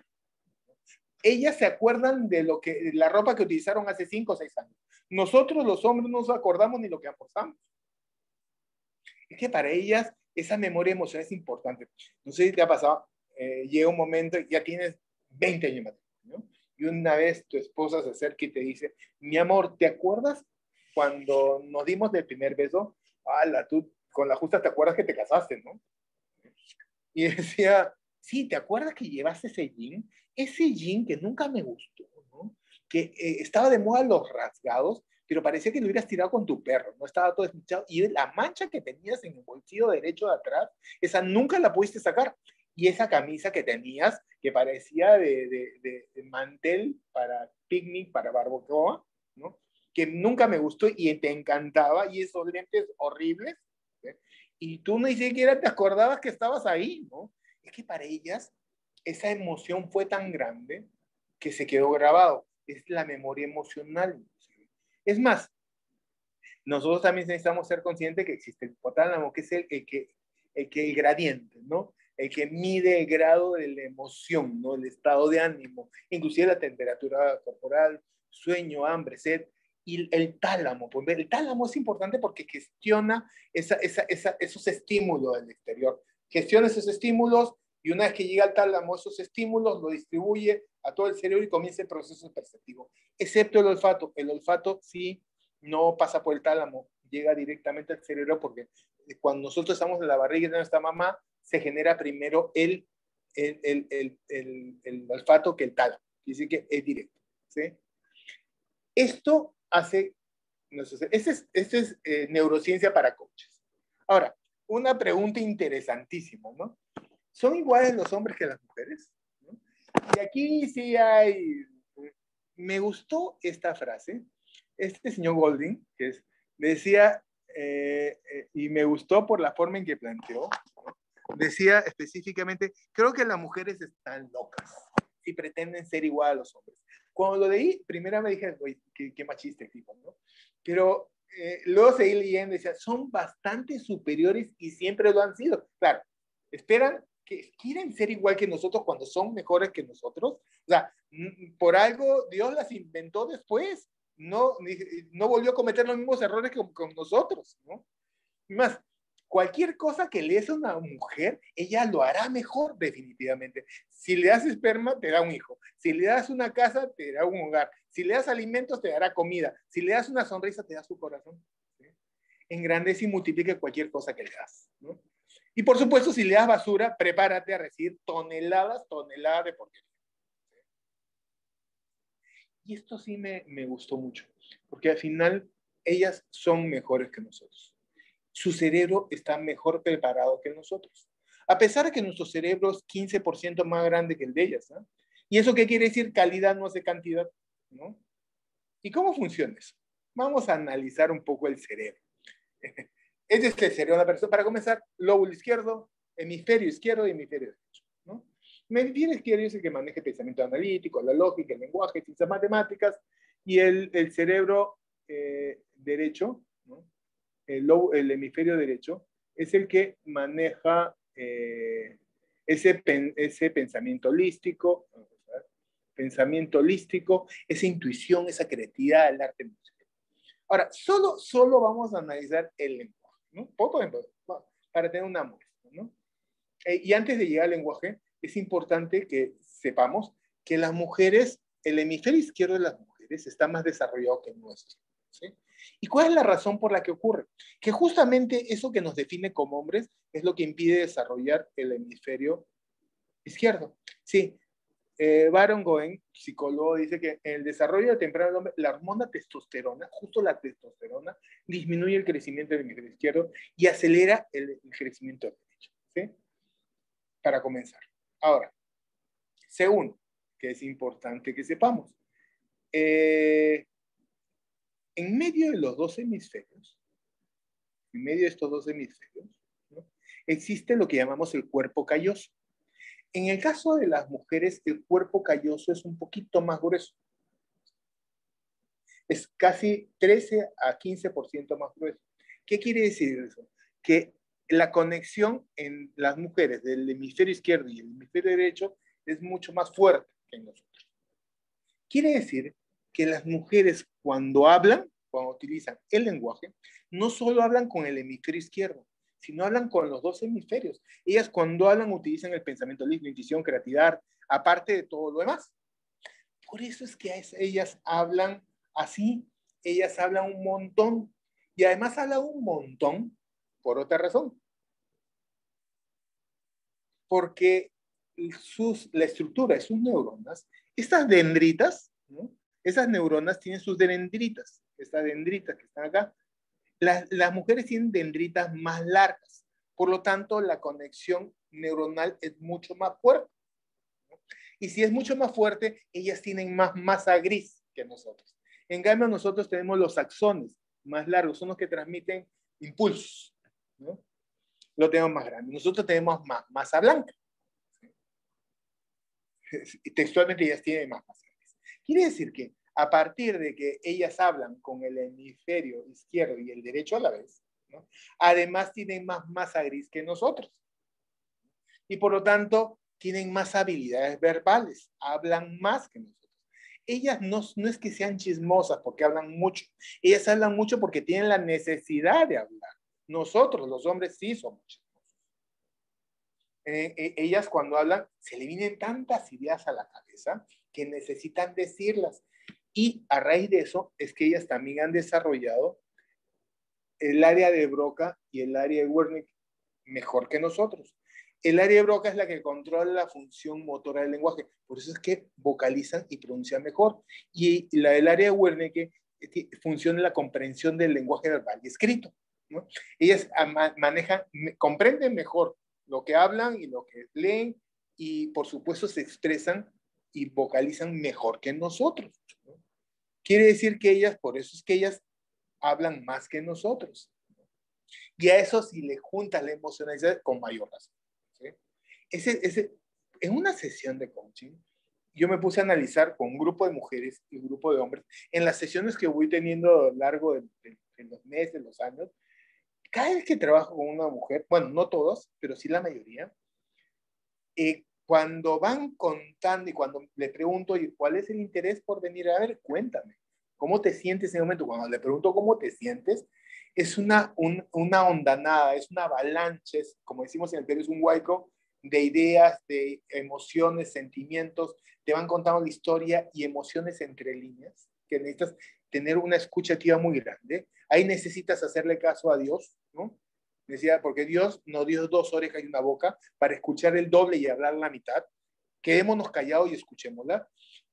[SPEAKER 2] Ellas se acuerdan de la ropa que utilizaron hace 5 o 6 años. Nosotros los hombres no nos acordamos ni lo que apostamos. Es que para ellas esa memoria emocional es importante. No sé si te ha pasado, llega un momento, ya tienes 20 años de matrimonio, ¿no? Y una vez tu esposa se acerca y te dice, mi amor, ¿te acuerdas cuando nos dimos del primer beso? ¡Hala! Tú con la justa te acuerdas que te casaste, ¿no? Y decía, sí, ¿te acuerdas que llevaste ese jean? Ese jean que nunca me gustó, ¿no? Que estaba de moda los rasgados, pero parecía que lo hubieras tirado con tu perro, ¿no? Estaba todo desmechado. Y la mancha que tenías en el bolsillo derecho de atrás, esa nunca la pudiste sacar. Y esa camisa que tenías, que parecía de mantel para picnic, para barbacoa, ¿no? Que nunca me gustó y te encantaba, y esos lentes horribles, ¿eh? Y tú ni siquiera te acordabas que estabas ahí, ¿no? Es que para ellas esa emoción fue tan grande que se quedó grabado. Es la memoria emocional. Es más, nosotros también necesitamos ser conscientes que existe el hipotálamo, que es el gradiente, ¿no? El que mide el grado de la emoción, ¿no? El estado de ánimo, inclusive la temperatura corporal, sueño, hambre, sed, y el tálamo. Pues el tálamo es importante porque gestiona esos estímulos del exterior. Gestiona esos estímulos y una vez que llega al tálamo, esos estímulos lo distribuye a todo el cerebro y comienza el proceso perceptivo. Excepto el olfato. El olfato sí no pasa por el tálamo, llega directamente al cerebro porque cuando nosotros estamos en la barriga de nuestra mamá, se genera primero el olfato que el tálamo. Quiere decir que es directo. ¿Sí? Esto hace, no sé, este es neurociencia para coaches. Ahora, una pregunta interesantísima, ¿no? ¿Son iguales los hombres que las mujeres? ¿No? Y aquí sí hay, me gustó esta frase. Este señor Golding, decía, y me gustó por la forma en que planteó, ¿no? Decía específicamente, creo que las mujeres están locas si pretenden ser igual a los hombres. Cuando lo leí, primero me dije, oye, qué machista el tipo, ¿no? Pero luego seguí leyendo y decía, son bastante superiores y siempre lo han sido. Claro, Esperan que quieren ser igual que nosotros cuando son mejores que nosotros. O sea, por algo Dios las inventó después. No, no volvió a cometer los mismos errores que con nosotros, ¿no? Y más, cualquier cosa que le des a una mujer, ella lo hará mejor definitivamente. Si le das esperma, te da un hijo. Si le das una casa, te dará un hogar. Si le das alimentos, te dará comida. Si le das una sonrisa, te da su corazón. ¿Sí? Engrandece y multiplica cualquier cosa que le das, ¿no? Y por supuesto, si le das basura, prepárate a recibir toneladas de porquería. Y esto sí me gustó mucho, porque al final ellas son mejores que nosotros. Su cerebro está mejor preparado que nosotros. A pesar de que nuestro cerebro es 15% más grande que el de ellas, ¿no? ¿Y eso qué quiere decir? Calidad no hace cantidad, ¿no? ¿Y cómo funciona eso? Vamos a analizar un poco el cerebro. Este es el cerebro de una persona. Para comenzar, lóbulo izquierdo, hemisferio izquierdo y hemisferio derecho, ¿no? El hemisferio izquierdo es el que maneja el pensamiento analítico, la lógica, el lenguaje, ciencias matemáticas, y el cerebro derecho, ¿no? El hemisferio derecho es el que maneja ese pensamiento holístico, esa intuición, esa creatividad, el arte musical. Ahora, solo vamos a analizar el lenguaje, ¿no? Poco para tener una muestra, ¿no? Y antes de llegar al lenguaje, es importante que sepamos que las mujeres, el hemisferio izquierdo de las mujeres está más desarrollado que el nuestro, ¿sí? ¿Y cuál es la razón por la que ocurre? Que justamente eso que nos define como hombres es lo que impide desarrollar el hemisferio izquierdo. Sí, Baron Cohen, psicólogo, dice que en el desarrollo temprano del hombre, la hormona testosterona, justo la testosterona, disminuye el crecimiento del hemisferio izquierdo y acelera el crecimiento del derecho, ¿sí? Para comenzar. Ahora, segundo, que es importante que sepamos, en medio de los dos hemisferios, en medio de estos dos hemisferios, ¿no? Existe lo que llamamos el cuerpo calloso. En el caso de las mujeres, el cuerpo calloso es un poquito más grueso. Es casi 13 a 15% más grueso. ¿Qué quiere decir eso? Que la conexión en las mujeres del hemisferio izquierdo y el hemisferio derecho es mucho más fuerte que en nosotros. Quiere decir que las mujeres cuando hablan, cuando utilizan el lenguaje, no solo hablan con el hemisferio izquierdo, sino hablan con los dos hemisferios. Ellas cuando hablan utilizan el pensamiento libre, intuición, creatividad, aparte de todo lo demás. Por eso es que ellas hablan así, ellas hablan un montón, y además hablan un montón por otra razón. Porque la estructura de sus neuronas, estas dendritas, ¿no? Esas neuronas tienen sus dendritas, estas dendritas que están acá. Las mujeres tienen dendritas más largas, por lo tanto la conexión neuronal es mucho más fuerte, ¿no? Y si es mucho más fuerte, ellas tienen más masa gris que nosotros. En cambio, nosotros tenemos los axones más largos, son los que transmiten impulsos, ¿no? Lo tenemos más grande. Nosotros tenemos más masa blanca. Textualmente ellas tienen más masa gris. Quiere decir que a partir de que ellas hablan con el hemisferio izquierdo y el derecho a la vez, ¿no? Además tienen más masa gris que nosotros. Y por lo tanto, tienen más habilidades verbales, hablan más que nosotros. Ellas no es que sean chismosas porque hablan mucho, ellas hablan mucho porque tienen la necesidad de hablar. Nosotros, los hombres, sí somos chismosos. Ellas cuando hablan, se le vienen tantas ideas a la cabeza que necesitan decirlas. Y a raíz de eso es que ellas también han desarrollado el área de Broca y el área de Wernicke mejor que nosotros. El área de Broca es la que controla la función motora del lenguaje, por eso es que vocalizan y pronuncian mejor. Y la del área de Wernicke funciona en la comprensión del lenguaje verbal y escrito, ¿no? Ellas comprenden mejor lo que hablan y lo que leen y por supuesto se expresan y vocalizan mejor que nosotros, ¿no? Quiere decir que ellas, por eso es que ellas hablan más que nosotros. Y a eso si le juntas la emocionalidad con mayor razón, ¿sí? En una sesión de coaching, yo me puse a analizar con un grupo de mujeres y un grupo de hombres, en las sesiones que voy teniendo a lo largo de los meses, los años, cada vez que trabajo con una mujer, bueno, no todos, pero sí la mayoría, Cuando van contando y cuando le pregunto, ¿y cuál es el interés por venir a ver? Cuéntame, ¿cómo te sientes en ese momento? Cuando le pregunto cómo te sientes, es una hondanada, es una avalancha, es, como decimos en el Perú, es un huaico de ideas, de emociones, sentimientos, te van contando la historia y emociones entre líneas, que necesitas tener una escucha activa muy grande. Ahí necesitas hacerle caso a Dios, ¿no? Decía, porque Dios nos dio dos orejas y una boca para escuchar el doble y hablar la mitad. Quedémonos callados y escuchémosla.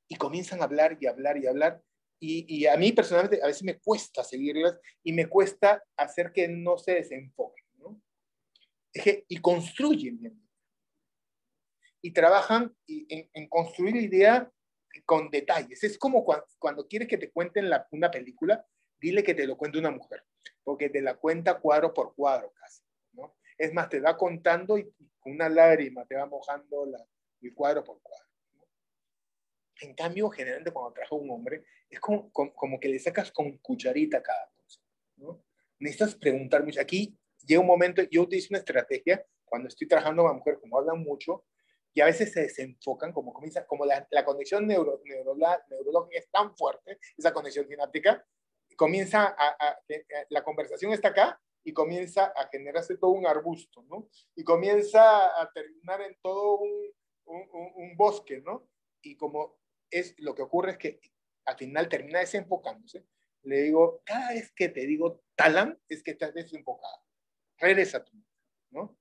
[SPEAKER 2] Y comienzan a hablar y hablar y hablar. Y a mí personalmente a veces me cuesta seguirlas y me cuesta hacer que no se desenfoquen, ¿no? Y construyen bien. Y trabajan en construir la idea con detalles. Es como cuando quieres que te cuenten una película, dile que te lo cuente una mujer, porque te la cuenta cuadro por cuadro casi, ¿no? Es más, te va contando y con una lágrima te va mojando el cuadro por cuadro, ¿no? En cambio, generalmente cuando trabaja un hombre, es como que le sacas con cucharita cada cosa, ¿no? Necesitas preguntar mucho. Aquí llega un momento, yo utilizo una estrategia cuando estoy trabajando con una mujer, como hablan mucho, y a veces se desenfocan, como la conexión neurológica es tan fuerte, esa conexión sináptica, comienza la conversación está acá y comienza a generarse todo un arbusto, ¿no? Y comienza a terminar en todo un bosque, ¿no? Y como lo que ocurre es que al final termina desenfocándose, le digo, cada vez que te digo talán, es que estás desenfocada. Regresa tú, ¿no?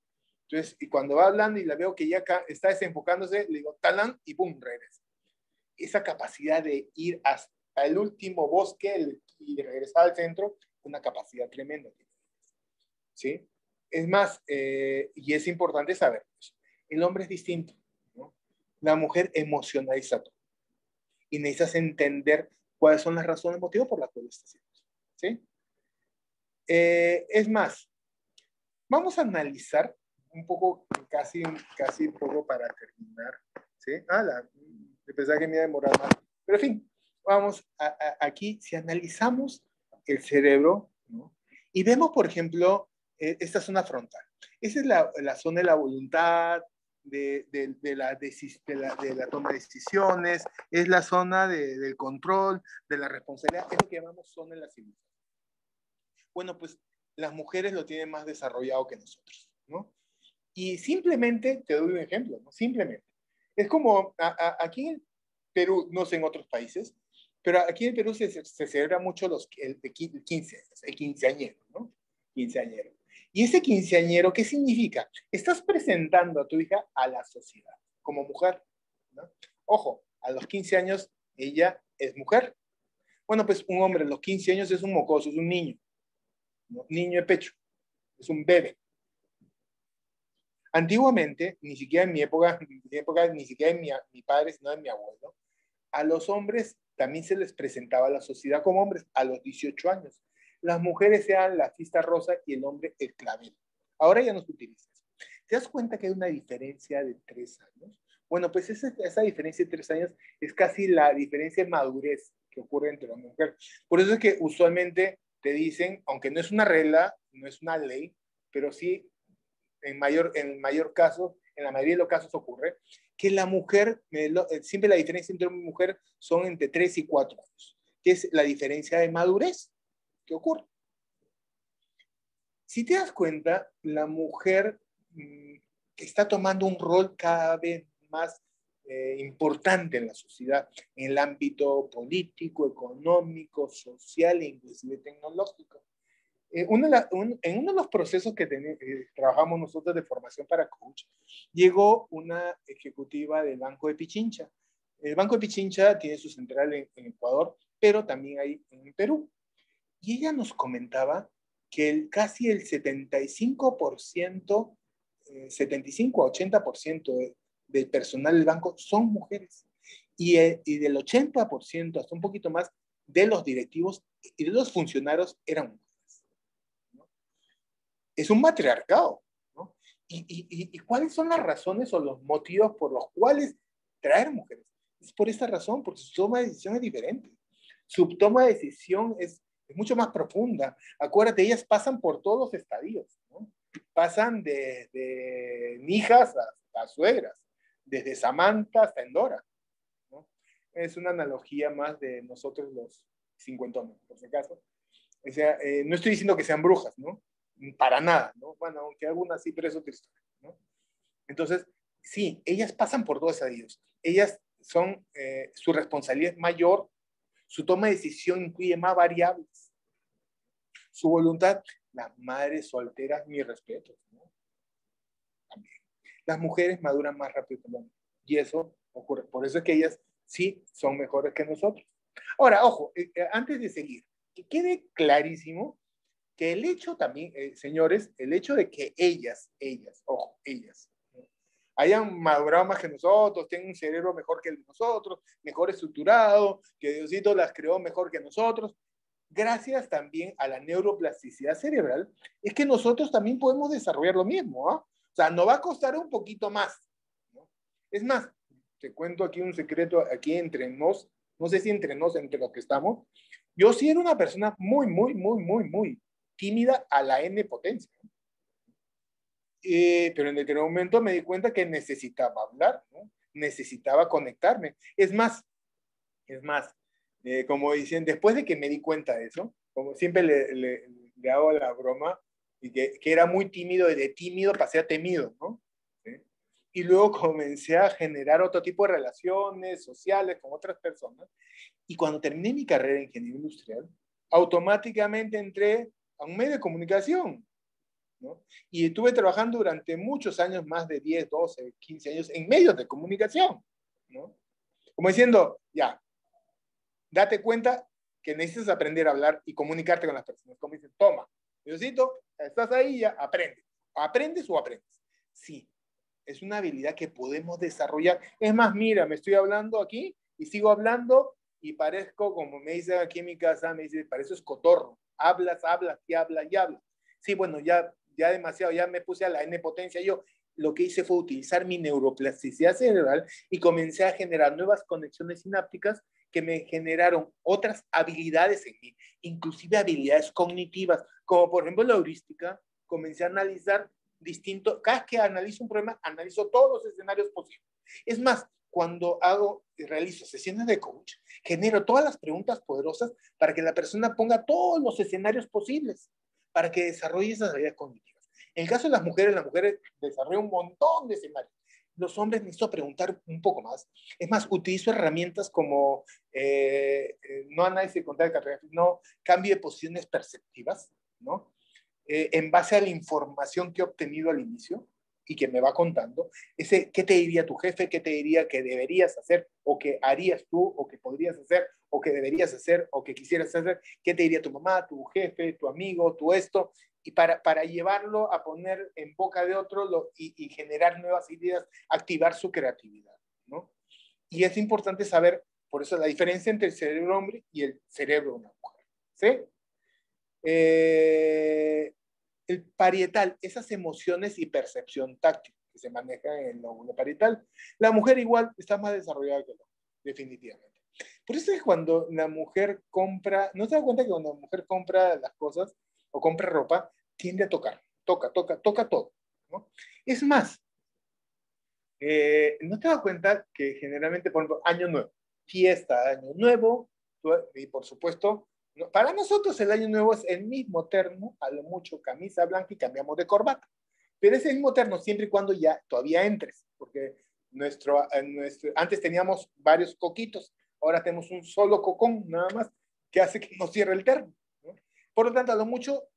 [SPEAKER 2] Entonces, y cuando va hablando y la veo que ya está desenfocándose, le digo, talán, y pum, regresa. Esa capacidad de ir hasta el último bosque y regresar al centro, una capacidad tremenda. ¿Sí? Es más, y es importante saber, el hombre es distinto, ¿no? La mujer emocionaliza todo. Y necesitas entender cuáles son las razones, motivos por las cuales estás haciendo. ¿Sí? Es más, vamos a analizar un poco, casi un poco para terminar. ¿Sí? Pensaba que me iba a demorar más. Pero en fin, vamos aquí, si analizamos el cerebro, ¿no? Y vemos, por ejemplo, esta zona frontal. Esa es la zona de la voluntad, de la toma de decisiones, es la zona del control, de la responsabilidad, es lo que llamamos zona de la civilización. Bueno, pues las mujeres lo tienen más desarrollado que nosotros, ¿no? Y simplemente, te doy un ejemplo, ¿no? Simplemente. Es como aquí en Perú, no sé en otros países, pero aquí en Perú se celebra mucho el 15 años, el quinceañero, ¿no? Quinceañero. Y ese quinceañero, ¿qué significa? Estás presentando a tu hija a la sociedad como mujer, ¿no? Ojo, a los 15 años ella es mujer. Bueno, pues un hombre a los 15 años es un mocoso, es un niño, ¿no? Niño de pecho, es un bebé. Antiguamente, ni siquiera en mi época, ni siquiera en mi padre, sino en mi abuelo, a los hombres también se les presentaba a la sociedad como hombres a los 18 años. Las mujeres eran la fiesta rosa y el hombre el clavel. Ahora ya no se utiliza eso. ¿Te das cuenta que hay una diferencia de 3 años? Bueno, pues esa diferencia de 3 años es casi la diferencia de madurez que ocurre entre la mujer. Por eso es que usualmente te dicen, aunque no es una regla, no es una ley, pero sí en mayor caso, en la mayoría de los casos ocurre, que la mujer, siempre la diferencia entre una mujer son entre 3 y 4 años, que es la diferencia de madurez que ocurre. Si te das cuenta, la mujer está tomando un rol cada vez más importante en la sociedad, en el ámbito político, económico, social e inclusive tecnológico. En uno de los procesos que trabajamos nosotros de formación para coach, llegó una ejecutiva del Banco de Pichincha. El Banco de Pichincha tiene su central en Ecuador, pero también hay en Perú. Y ella nos comentaba que casi el 75%, 75 a 80% del personal del banco son mujeres. Y del 80%, hasta un poquito más, de los directivos y de los funcionarios eran mujeres. Es un matriarcado, ¿no? ¿Y cuáles son las razones o los motivos por los cuales traer mujeres? Es por esta razón, porque su toma de decisión es diferente. Su toma de decisión es mucho más profunda. Acuérdate, ellas pasan por todos los estadios, ¿no? Pasan de hijas a suegras, desde Samantha hasta Endora, ¿no? Es una analogía más de nosotros los cincuentones, por si acaso. O sea, no estoy diciendo que sean brujas, ¿no? Para nada, ¿no? Bueno, aunque algunas sí, pero es otra historia, ¿no? Entonces, sí, ellas pasan por todos ellos. Ellas son, su responsabilidad es mayor, su toma de decisión incluye más variables. Su voluntad, las madres solteras, mi respeto, ¿no? También. Las mujeres maduran más rápido que los hombres. Y eso ocurre. Por eso es que ellas sí son mejores que nosotros. Ahora, ojo, antes de seguir, que quede clarísimo que el hecho también, señores, el hecho de que ojo, ellas, ¿no?, hayan madurado más que nosotros, tienen un cerebro mejor que el de nosotros, mejor estructurado, que Diosito las creó mejor que nosotros, gracias también a la neuroplasticidad cerebral, es que nosotros también podemos desarrollar lo mismo, ¿eh? O sea, nos va a costar un poquito más, ¿no? Es más, te cuento aquí un secreto, aquí entre nos, no sé si entre nos, entre los que estamos, yo sí era una persona muy tímida a la N potencia. Pero en aquel momento me di cuenta que necesitaba hablar, ¿no? Necesitaba conectarme. Es más, como dicen, después de que me di cuenta de eso, como siempre le hago la broma, y que era muy tímido, y de tímido pasé a temido, ¿no? ¿Sí? Y luego comencé a generar otro tipo de relaciones sociales con otras personas. Y cuando terminé mi carrera en ingeniería industrial, automáticamente entré a un medio de comunicación, ¿no? Y estuve trabajando durante muchos años, más de 10, 12, 15 años, en medios de comunicación, ¿no? Como diciendo, ya, date cuenta que necesitas aprender a hablar y comunicarte con las personas. Como dicen, toma, Diosito, estás ahí, ya, aprende. ¿Aprendes o aprendes? Sí, es una habilidad que podemos desarrollar. Es más, mira, me estoy hablando aquí y sigo hablando y parezco, como me dicen aquí en mi casa, me dicen, parece cotorro. Hablas y hablas y hablas. Sí, bueno, ya demasiado, ya me puse a la N potencia. Yo lo que hice fue utilizar mi neuroplasticidad cerebral y comencé a generar nuevas conexiones sinápticas que me generaron otras habilidades en mí, inclusive habilidades cognitivas, como por ejemplo la heurística. Comencé a analizar cada vez que analizo un problema, analizo todos los escenarios posibles. Es más, cuando realizo sesiones de coach, genero todas las preguntas poderosas para que la persona ponga todos los escenarios posibles, para que desarrolle esas habilidades cognitivas. En el caso de las mujeres desarrollan un montón de escenarios. Los hombres necesito preguntar un poco más. Es más, utilizo herramientas como no análisis de contacto, no cambio de posiciones perceptivas, ¿no? En base a la información que he obtenido al inicio y que me va contando, qué te diría tu jefe, qué te diría que deberías hacer, o que harías tú, o que podrías hacer, o que deberías hacer, o que quisieras hacer, qué te diría tu mamá, tu jefe, tu amigo, tu esto, y para llevarlo a poner en boca de otro y generar nuevas ideas, activar su creatividad, ¿no? Y es importante saber, por eso, la diferencia entre el cerebro hombre y el cerebro de una mujer, ¿sí? El parietal, esas emociones y percepción táctil que se maneja en el lóbulo parietal. La mujer igual está más desarrollada que el hombre, definitivamente. Por eso es que cuando la mujer compra, ¿no se da cuenta que cuando la mujer compra las cosas o compra ropa, tiende a toca todo, ¿no? Es más, ¿no te das cuenta que generalmente, por ejemplo, Año Nuevo, fiesta, Año Nuevo, y por supuesto, para nosotros el Año Nuevo es el mismo terno, a lo mucho camisa blanca y cambiamos de corbata. Pero es el mismo terno siempre y cuando ya todavía entres, porque antes teníamos varios coquitos, ahora tenemos un solo cocón nada más que hace que nos cierre el terno, ¿no? Por lo tanto, a lo mucho,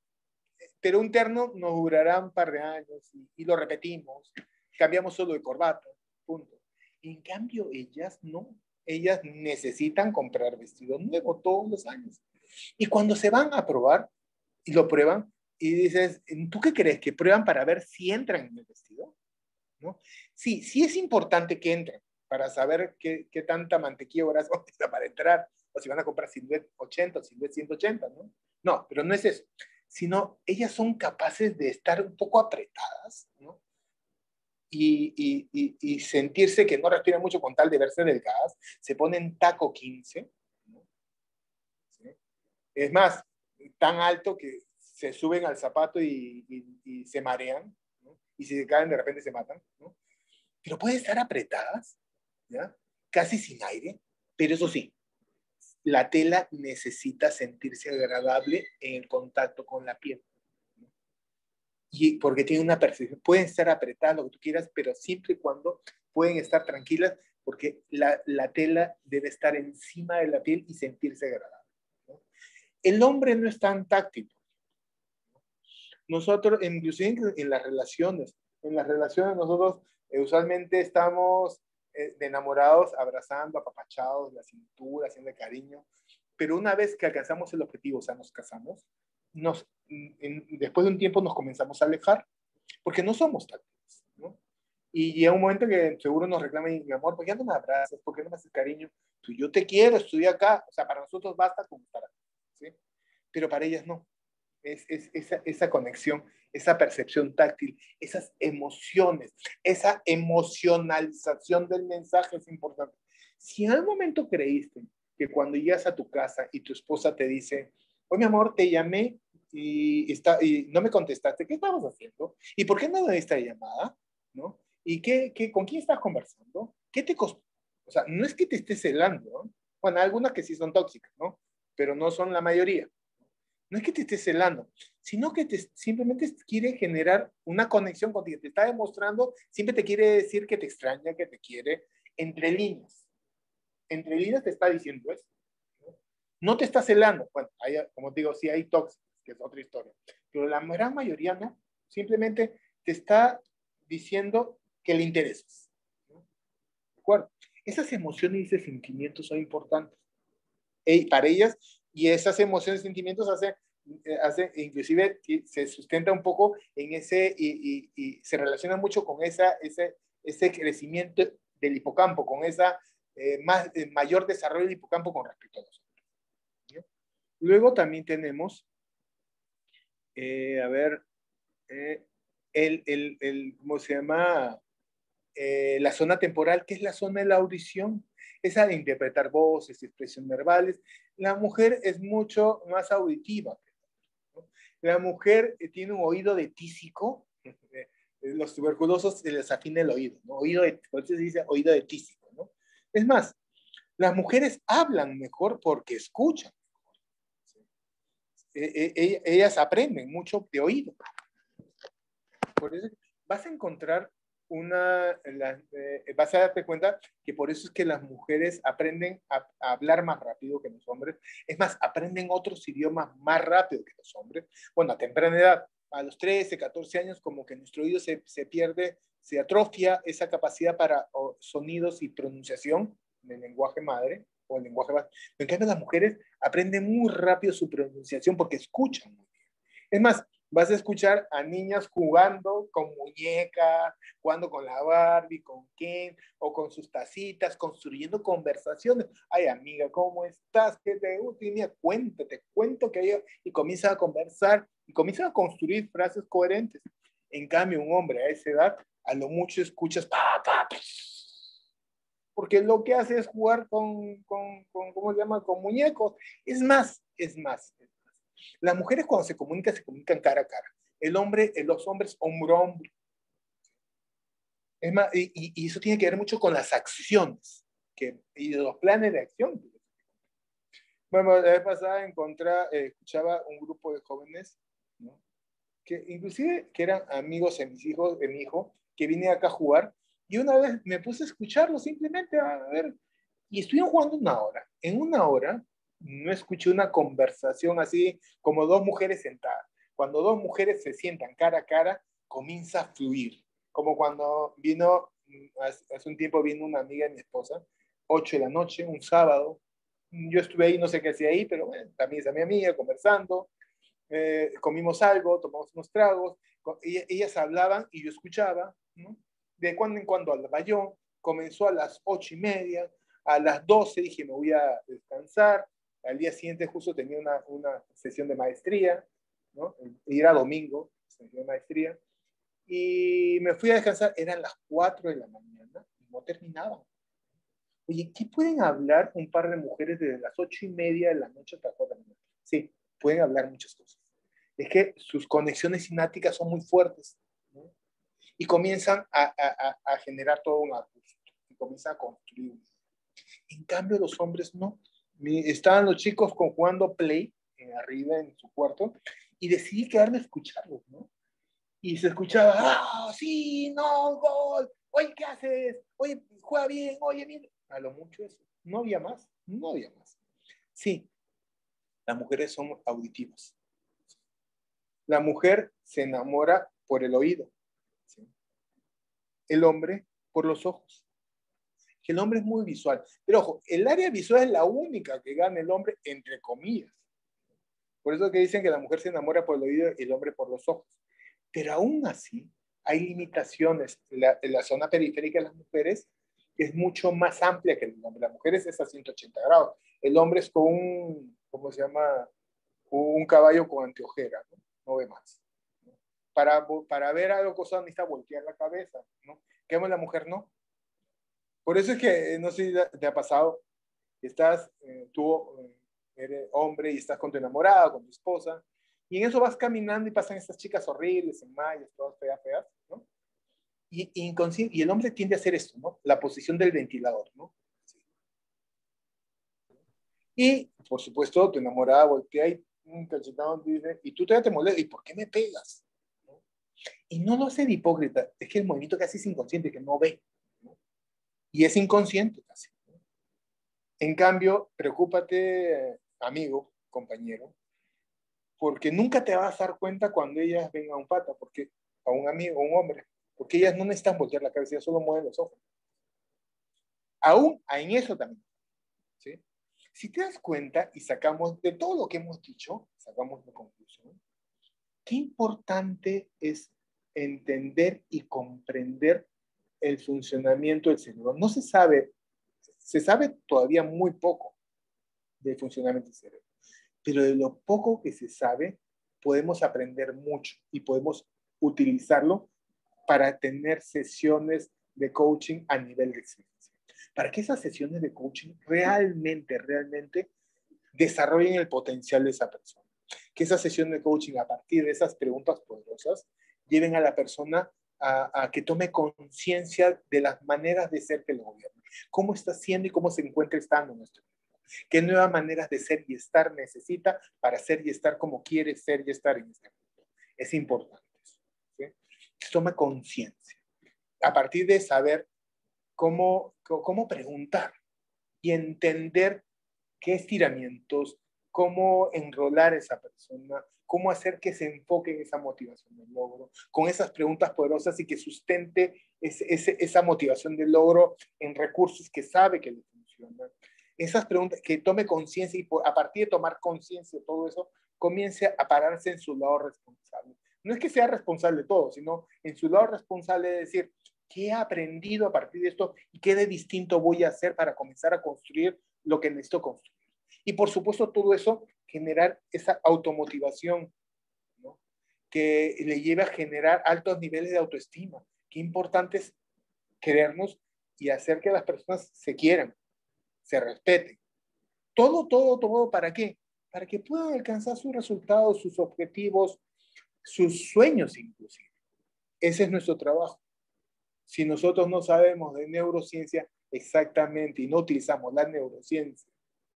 [SPEAKER 2] pero un terno nos durará un par de años y lo repetimos, cambiamos solo de corbata, punto. En cambio, ellas no, ellas necesitan comprar vestido nuevo todos los años. Y cuando se van a probar y lo prueban, y dices, ¿tú qué crees? ¿Que prueban para ver si entran en el vestido? ¿No? Sí, sí es importante que entren para saber qué tanta mantequilla ahora necesita para entrar, o si van a comprar Silhouette 80 o Silhouette 180, ¿no? No, pero no es eso, sino ellas son capaces de estar un poco apretadas, ¿no? Y sentirse que no respiran mucho con tal de verse delgadas, se ponen taco 15, ¿no? ¿Sí? Es más, tan alto que se suben al zapato y se marean, ¿no? Y si se caen de repente se matan, ¿no? pero pueden estar apretadas, ¿ya? Casi sin aire, pero eso sí, la tela necesita sentirse agradable en el contacto con la piel. Y porque tiene una percepción, pueden estar apretadas, lo que tú quieras, pero siempre y cuando pueden estar tranquilas, porque la tela debe estar encima de la piel y sentirse agradable, ¿no? El hombre no es tan táctil. Nosotros, inclusive en las relaciones nosotros usualmente estamos de enamorados, abrazando, apapachados, la cintura, haciendo cariño, pero una vez que alcanzamos el objetivo, o sea, nos casamos, después de un tiempo nos comenzamos a alejar, porque no somos táctiles, ¿no? Y llega un momento que seguro nos reclaman, mi amor, ¿por qué no me abrazas? ¿Por qué no me haces cariño? Pues yo te quiero, estoy acá, o sea, para nosotros basta con estar acá, ¿sí? Pero para ellas no. Es esa conexión, esa percepción táctil, esas emociones, esa emocionalización del mensaje es importante. Si en algún momento creíste que cuando llegas a tu casa y tu esposa te dice, oye, mi amor, te llamé y no me contestaste, ¿qué estabas haciendo? ¿Y por qué no me diste llamada? ¿No? ¿Y con quién estás conversando? ¿Qué te costó? O sea, no es que te estés celando, ¿no? Bueno, algunas que sí son tóxicas, ¿no? Pero no son la mayoría. No es que te esté celando, sino que simplemente quiere generar una conexión contigo. Te está demostrando, siempre te quiere decir que te extraña, que te quiere, entre líneas. Entre líneas te está diciendo eso. No te está celando. Bueno, como te digo, sí hay tóxicos, que es otra historia. Pero la gran mayoría no. Simplemente te está diciendo que le interesas. ¿De acuerdo? Esas emociones y esos sentimientos son importantes para ellas, y esas emociones y sentimientos inclusive se sustenta un poco en ese, y se relaciona mucho con ese crecimiento del hipocampo, con esa mayor desarrollo del hipocampo con respecto a nosotros, ¿sí? Luego también tenemos, a ver, ¿cómo se llama? La zona temporal, que es la zona de la audición, esa de interpretar voces, expresiones verbales. La mujer es mucho más auditiva, ¿no? La mujer tiene un oído de tísico. Los tuberculosos se les afina el oído, ¿no? Por eso se dice oído de tísico, ¿no? Es más, las mujeres hablan mejor porque escuchan. Ellas aprenden mucho de oído. Por eso vas a encontrar vas a darte cuenta que por eso es que las mujeres aprenden a hablar más rápido que los hombres. Es más, aprenden otros idiomas más rápido que los hombres. Bueno, a temprana edad, a los 13, 14 años, como que nuestro oído se pierde, se atrofia esa capacidad para sonidos y pronunciación en el lenguaje madre o el lenguaje base. En cambio, las mujeres aprenden muy rápido su pronunciación porque escuchan muy bien. Es más, vas a escuchar a niñas jugando con muñecas, jugando con la Barbie, con Ken, o con sus tacitas, construyendo conversaciones. Ay, amiga, ¿cómo estás? ¿Qué te gusta? Y mira, te cuento que hay... Y comienza a conversar, y comienza a construir frases coherentes. En cambio, un hombre a esa edad, a lo mucho escuchas, porque lo que hace es jugar ¿cómo se llama? Con muñecos. Es más. Las mujeres cuando se comunican cara a cara. Los hombres hombro a hombro. Es más, y eso tiene que ver mucho con las acciones y los planes de acción. Bueno, la vez pasada escuchaba un grupo de jóvenes, ¿no? Que inclusive que eran amigos de mi hijo, que vine acá a jugar, y una vez me puse a escucharlo simplemente a ver, y estuvieron jugando una hora. En una hora no escuché una conversación así como dos mujeres sentadas. Cuando dos mujeres se sientan cara a cara, comienza a fluir. Como cuando hace un tiempo vino una amiga de mi esposa, 8 de la noche, un sábado. Yo estuve ahí, no sé qué hacía ahí, pero bueno, también es a mi amiga, conversando. Comimos algo, tomamos unos tragos, ellas hablaban y yo escuchaba, ¿no? De cuando en cuando hablaba yo. Comenzó a las 8:30, a las 12 dije me voy a descansar. Al día siguiente justo tenía una sesión de maestría, ¿no? Y era domingo, sesión de maestría, y me fui a descansar. Eran las 4 de la mañana y no terminaban. Oye, ¿qué pueden hablar un par de mujeres desde las 8:30 de la noche hasta las 4 de la mañana? Sí, pueden hablar muchas cosas. Es que sus conexiones sinápticas son muy fuertes, ¿no? Y comienzan a generar todo un arbusto, y comienzan a construir. En cambio, los hombres no. Estaban los chicos jugando play arriba en su cuarto, y decidí quedarme a escucharlos, ¿no? Y se escuchaba, ¡ah, sí, no, gol! Oye, ¿qué haces? Oye, juega bien, oye, bien. A lo mucho eso. No había más, no había más. Sí, las mujeres son auditivas. La mujer se enamora por el oído, ¿sí? El hombre por los ojos. Que el hombre es muy visual. Pero ojo, el área visual es la única que gana el hombre, entre comillas. Por eso que dicen que la mujer se enamora por el oído y el hombre por los ojos. Pero aún así, hay limitaciones. La zona periférica de las mujeres es mucho más amplia que el hombre. La mujer es a 180 grados. El hombre es con un, ¿cómo se llama? Un caballo con anteojera, ¿no? No ve más. ¿No? Para ver algo cosa necesita voltear la cabeza, ¿no? ¿Qué la mujer no? Por eso es que, no sé si te ha pasado, estás, eres hombre y estás con tu enamorada, con tu esposa, y en eso vas caminando y pasan estas chicas horribles, en mallas, todas feas, feas, ¿no? Y el hombre tiende a hacer esto, ¿no? La posición del ventilador, ¿no? Sí. Y, por supuesto, tu enamorada voltea y un cachetón dice, y tú todavía te molestas, ¿y por qué me pegas? ¿No? Y no lo hace de hipócrita, es que el movimiento casi es inconsciente, que no ve, ¿no? Y es inconsciente casi. ¿No? En cambio, preocúpate, amigo, compañero, porque nunca te vas a dar cuenta cuando ellas ven a un pata, porque a un amigo, a un hombre, porque ellas no necesitan voltear la cabeza, ellas solo mueven los ojos. Aún en eso también, ¿sí? Si te das cuenta y sacamos de todo lo que hemos dicho, sacamos la conclusión, qué importante es entender y comprender el funcionamiento del cerebro. No se sabe, se sabe todavía muy poco del funcionamiento del cerebro, pero de lo poco que se sabe, podemos aprender mucho y podemos utilizarlo para tener sesiones de coaching a nivel de excelencia. Para que esas sesiones de coaching realmente desarrollen el potencial de esa persona. Que esa sesión de coaching, a partir de esas preguntas poderosas, lleven a la persona a que tome conciencia de las maneras de ser que lo gobierna. Cómo está siendo y cómo se encuentra estando en nuestro mundo. Qué nuevas maneras de ser y estar necesita para ser y estar como quiere ser y estar en este mundo. Es importante. ¿Sí? Tome conciencia. A partir de saber cómo preguntar y entender qué estiramientos, cómo enrolar a esa persona, cómo hacer que se enfoque en esa motivación del logro, con esas preguntas poderosas y que sustente esa motivación del logro en recursos que sabe que le funcionan. Esas preguntas, que tome conciencia y a partir de tomar conciencia de todo eso, comience a pararse en su lado responsable. No es que sea responsable de todo, sino en su lado responsable de decir, ¿qué he aprendido a partir de esto y qué de distinto voy a hacer para comenzar a construir lo que necesito construir? Y por supuesto todo eso, generar esa automotivación, ¿no? Que le lleve a generar altos niveles de autoestima. Qué importante es querernos y hacer que las personas se quieran, se respeten. Todo, ¿para qué? Para que puedan alcanzar sus resultados, sus objetivos, sus sueños inclusive. Ese es nuestro trabajo. Si nosotros no sabemos de neurociencia exactamente y no utilizamos la neurociencia,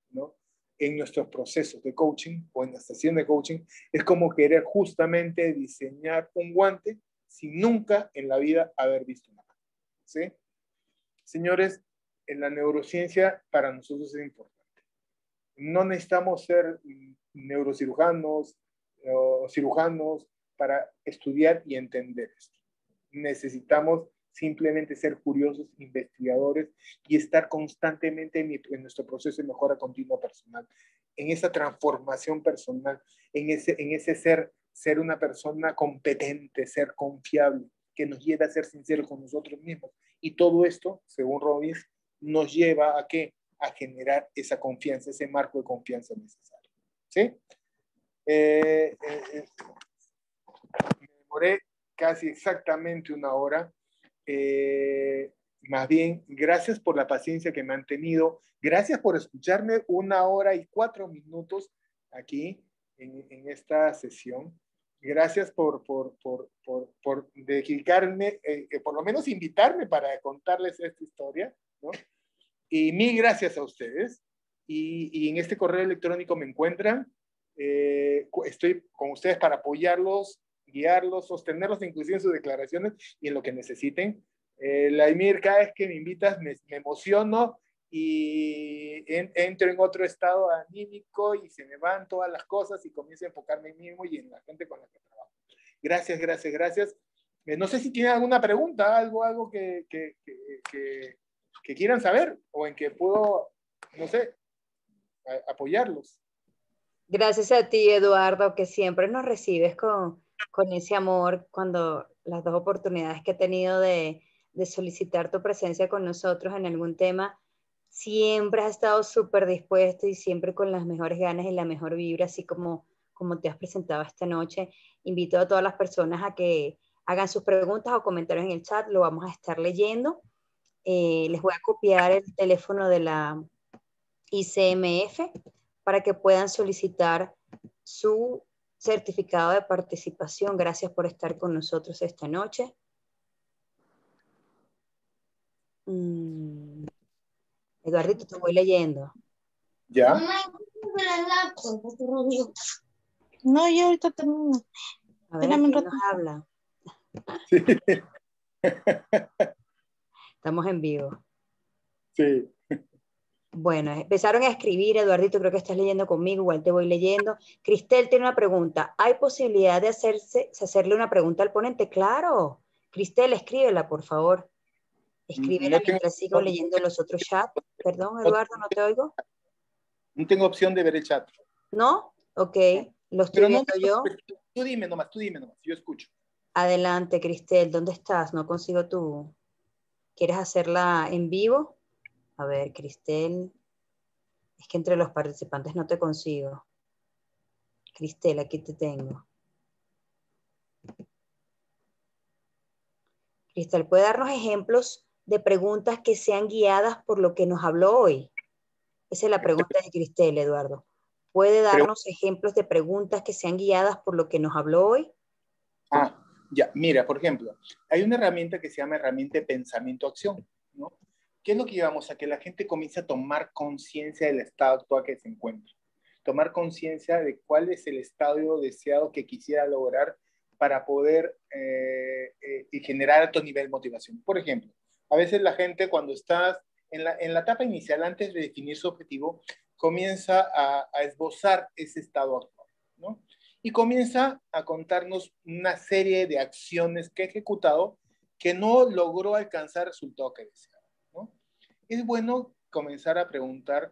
[SPEAKER 2] ¿no?, en nuestros procesos de coaching o en la sesión de coaching, es como querer justamente diseñar un guante sin nunca en la vida haber visto nada. ¿Sí? Señores, en la neurociencia para nosotros es importante. No necesitamos ser neurocirujanos o cirujanos para estudiar y entender esto. Necesitamos simplemente ser curiosos, investigadores y estar constantemente en nuestro proceso de mejora continua personal, en esa transformación personal, en ese ser una persona competente, ser confiable, que nos lleve a ser sinceros con nosotros mismos. Y todo esto, según Robbins, nos lleva a ¿qué? A generar esa confianza, ese marco de confianza necesario. ¿Sí? Me demoré casi exactamente una hora. Más bien, gracias por la paciencia que me han tenido. Gracias por escucharme 1 hora y 4 minutos aquí en esta sesión. Gracias por dedicarme, por lo menos invitarme para contarles esta historia, ¿no? Y mil gracias a ustedes. Y en este correo electrónico me encuentran. Estoy con ustedes para apoyarlos, guiarlos, sostenerlos inclusive en sus declaraciones y en lo que necesiten. Laimir, cada vez que me invitas me emociono y entro en otro estado anímico y se me van todas las cosas y comienzo a enfocarme en mí mismo y en la gente con la que trabajo. Gracias, gracias, gracias. No sé si tienen alguna pregunta, algo que quieran saber o en que puedo, no sé, apoyarlos.
[SPEAKER 1] Gracias a ti, Eduardo, que siempre nos recibes con ese amor cuando las dos oportunidades que he tenido de solicitar tu presencia con nosotros en algún tema, siempre has estado súper dispuesto y siempre con las mejores ganas y la mejor vibra, así como te has presentado esta noche. Invito a todas las personas a que hagan sus preguntas o comentarios en el chat, lo vamos a estar leyendo. Les voy a copiar el teléfono de la ICMF para que puedan solicitar su certificado de participación. Gracias por estar con nosotros esta noche. Eduardito, te voy leyendo.
[SPEAKER 2] ¿Ya?
[SPEAKER 3] No, yo ahorita termino.
[SPEAKER 1] A ver, ¿quién nos habla?
[SPEAKER 2] Sí.
[SPEAKER 1] Estamos en vivo.
[SPEAKER 2] Sí.
[SPEAKER 1] Bueno, empezaron a escribir, Eduardito, creo que estás leyendo conmigo, igual te voy leyendo. Cristel tiene una pregunta. ¿Hay posibilidad de hacerle una pregunta al ponente? Claro. Cristel, escríbela, por favor. Escríbela mientras sigo leyendo los otros chats. Perdón, Eduardo, ¿no te oigo?
[SPEAKER 2] No tengo opción de ver el chat.
[SPEAKER 1] ¿No? Ok, lo estoy
[SPEAKER 2] Pero
[SPEAKER 1] viendo yo.
[SPEAKER 2] Tú dime nomás, yo escucho.
[SPEAKER 1] Adelante, Cristel, ¿dónde estás? No consigo tu... ¿Quieres hacerla en vivo? A ver, Cristel, es que entre los participantes no te consigo. Cristel, aquí te tengo. Cristel, ¿puede darnos ejemplos de preguntas que sean guiadas por lo que nos habló hoy? Esa es la pregunta de Cristel, Eduardo. ¿Puede darnos ejemplos de preguntas que sean guiadas por lo que nos habló hoy?
[SPEAKER 2] Ya, mira, por ejemplo, hay una herramienta que se llama herramienta de pensamiento-acción, ¿no? ¿Qué es lo que llevamos a que la gente comience a tomar conciencia del estado actual que se encuentra? Tomar conciencia de cuál es el estado deseado que quisiera lograr para poder generar alto nivel de motivación. Por ejemplo, a veces la gente cuando estás en la etapa inicial, antes de definir su objetivo, comienza a esbozar ese estado actual, ¿no? Y comienza a contarnos una serie de acciones que ha ejecutado que no logró alcanzar el resultado que deseaba, ¿no? Es bueno comenzar a preguntar,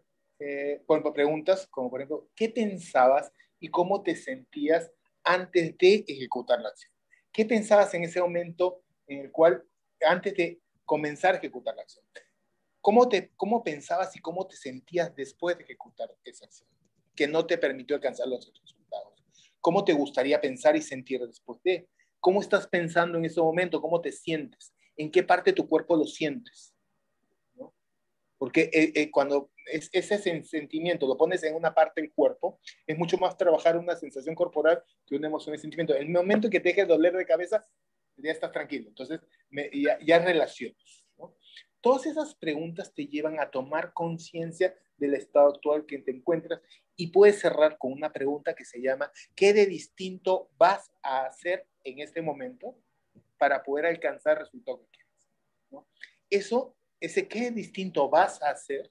[SPEAKER 2] preguntas como por ejemplo, ¿qué pensabas y cómo te sentías antes de ejecutar la acción? ¿Qué pensabas en ese momento en el cual, antes de comenzar a ejecutar la acción? ¿Cómo pensabas y cómo te sentías después de ejecutar esa acción que no te permitió alcanzar los resultados? ¿Cómo te gustaría pensar y sentir después de? ¿Cómo estás pensando en ese momento? ¿Cómo te sientes? ¿En qué parte de tu cuerpo lo sientes? ¿No? Porque cuando ese sentimiento lo pones en una parte del cuerpo, es mucho más trabajar una sensación corporal que una emoción y sentimiento. En el momento en que te dejes doler de cabeza, ya estás tranquilo. Entonces, ya relacionas, ¿no? Todas esas preguntas te llevan a tomar conciencia del estado actual que te encuentras y puedes cerrar con una pregunta que se llama ¿qué de distinto vas a hacer en este momento para poder alcanzar el resultado que quieres? ¿No? Ese qué distinto vas a hacer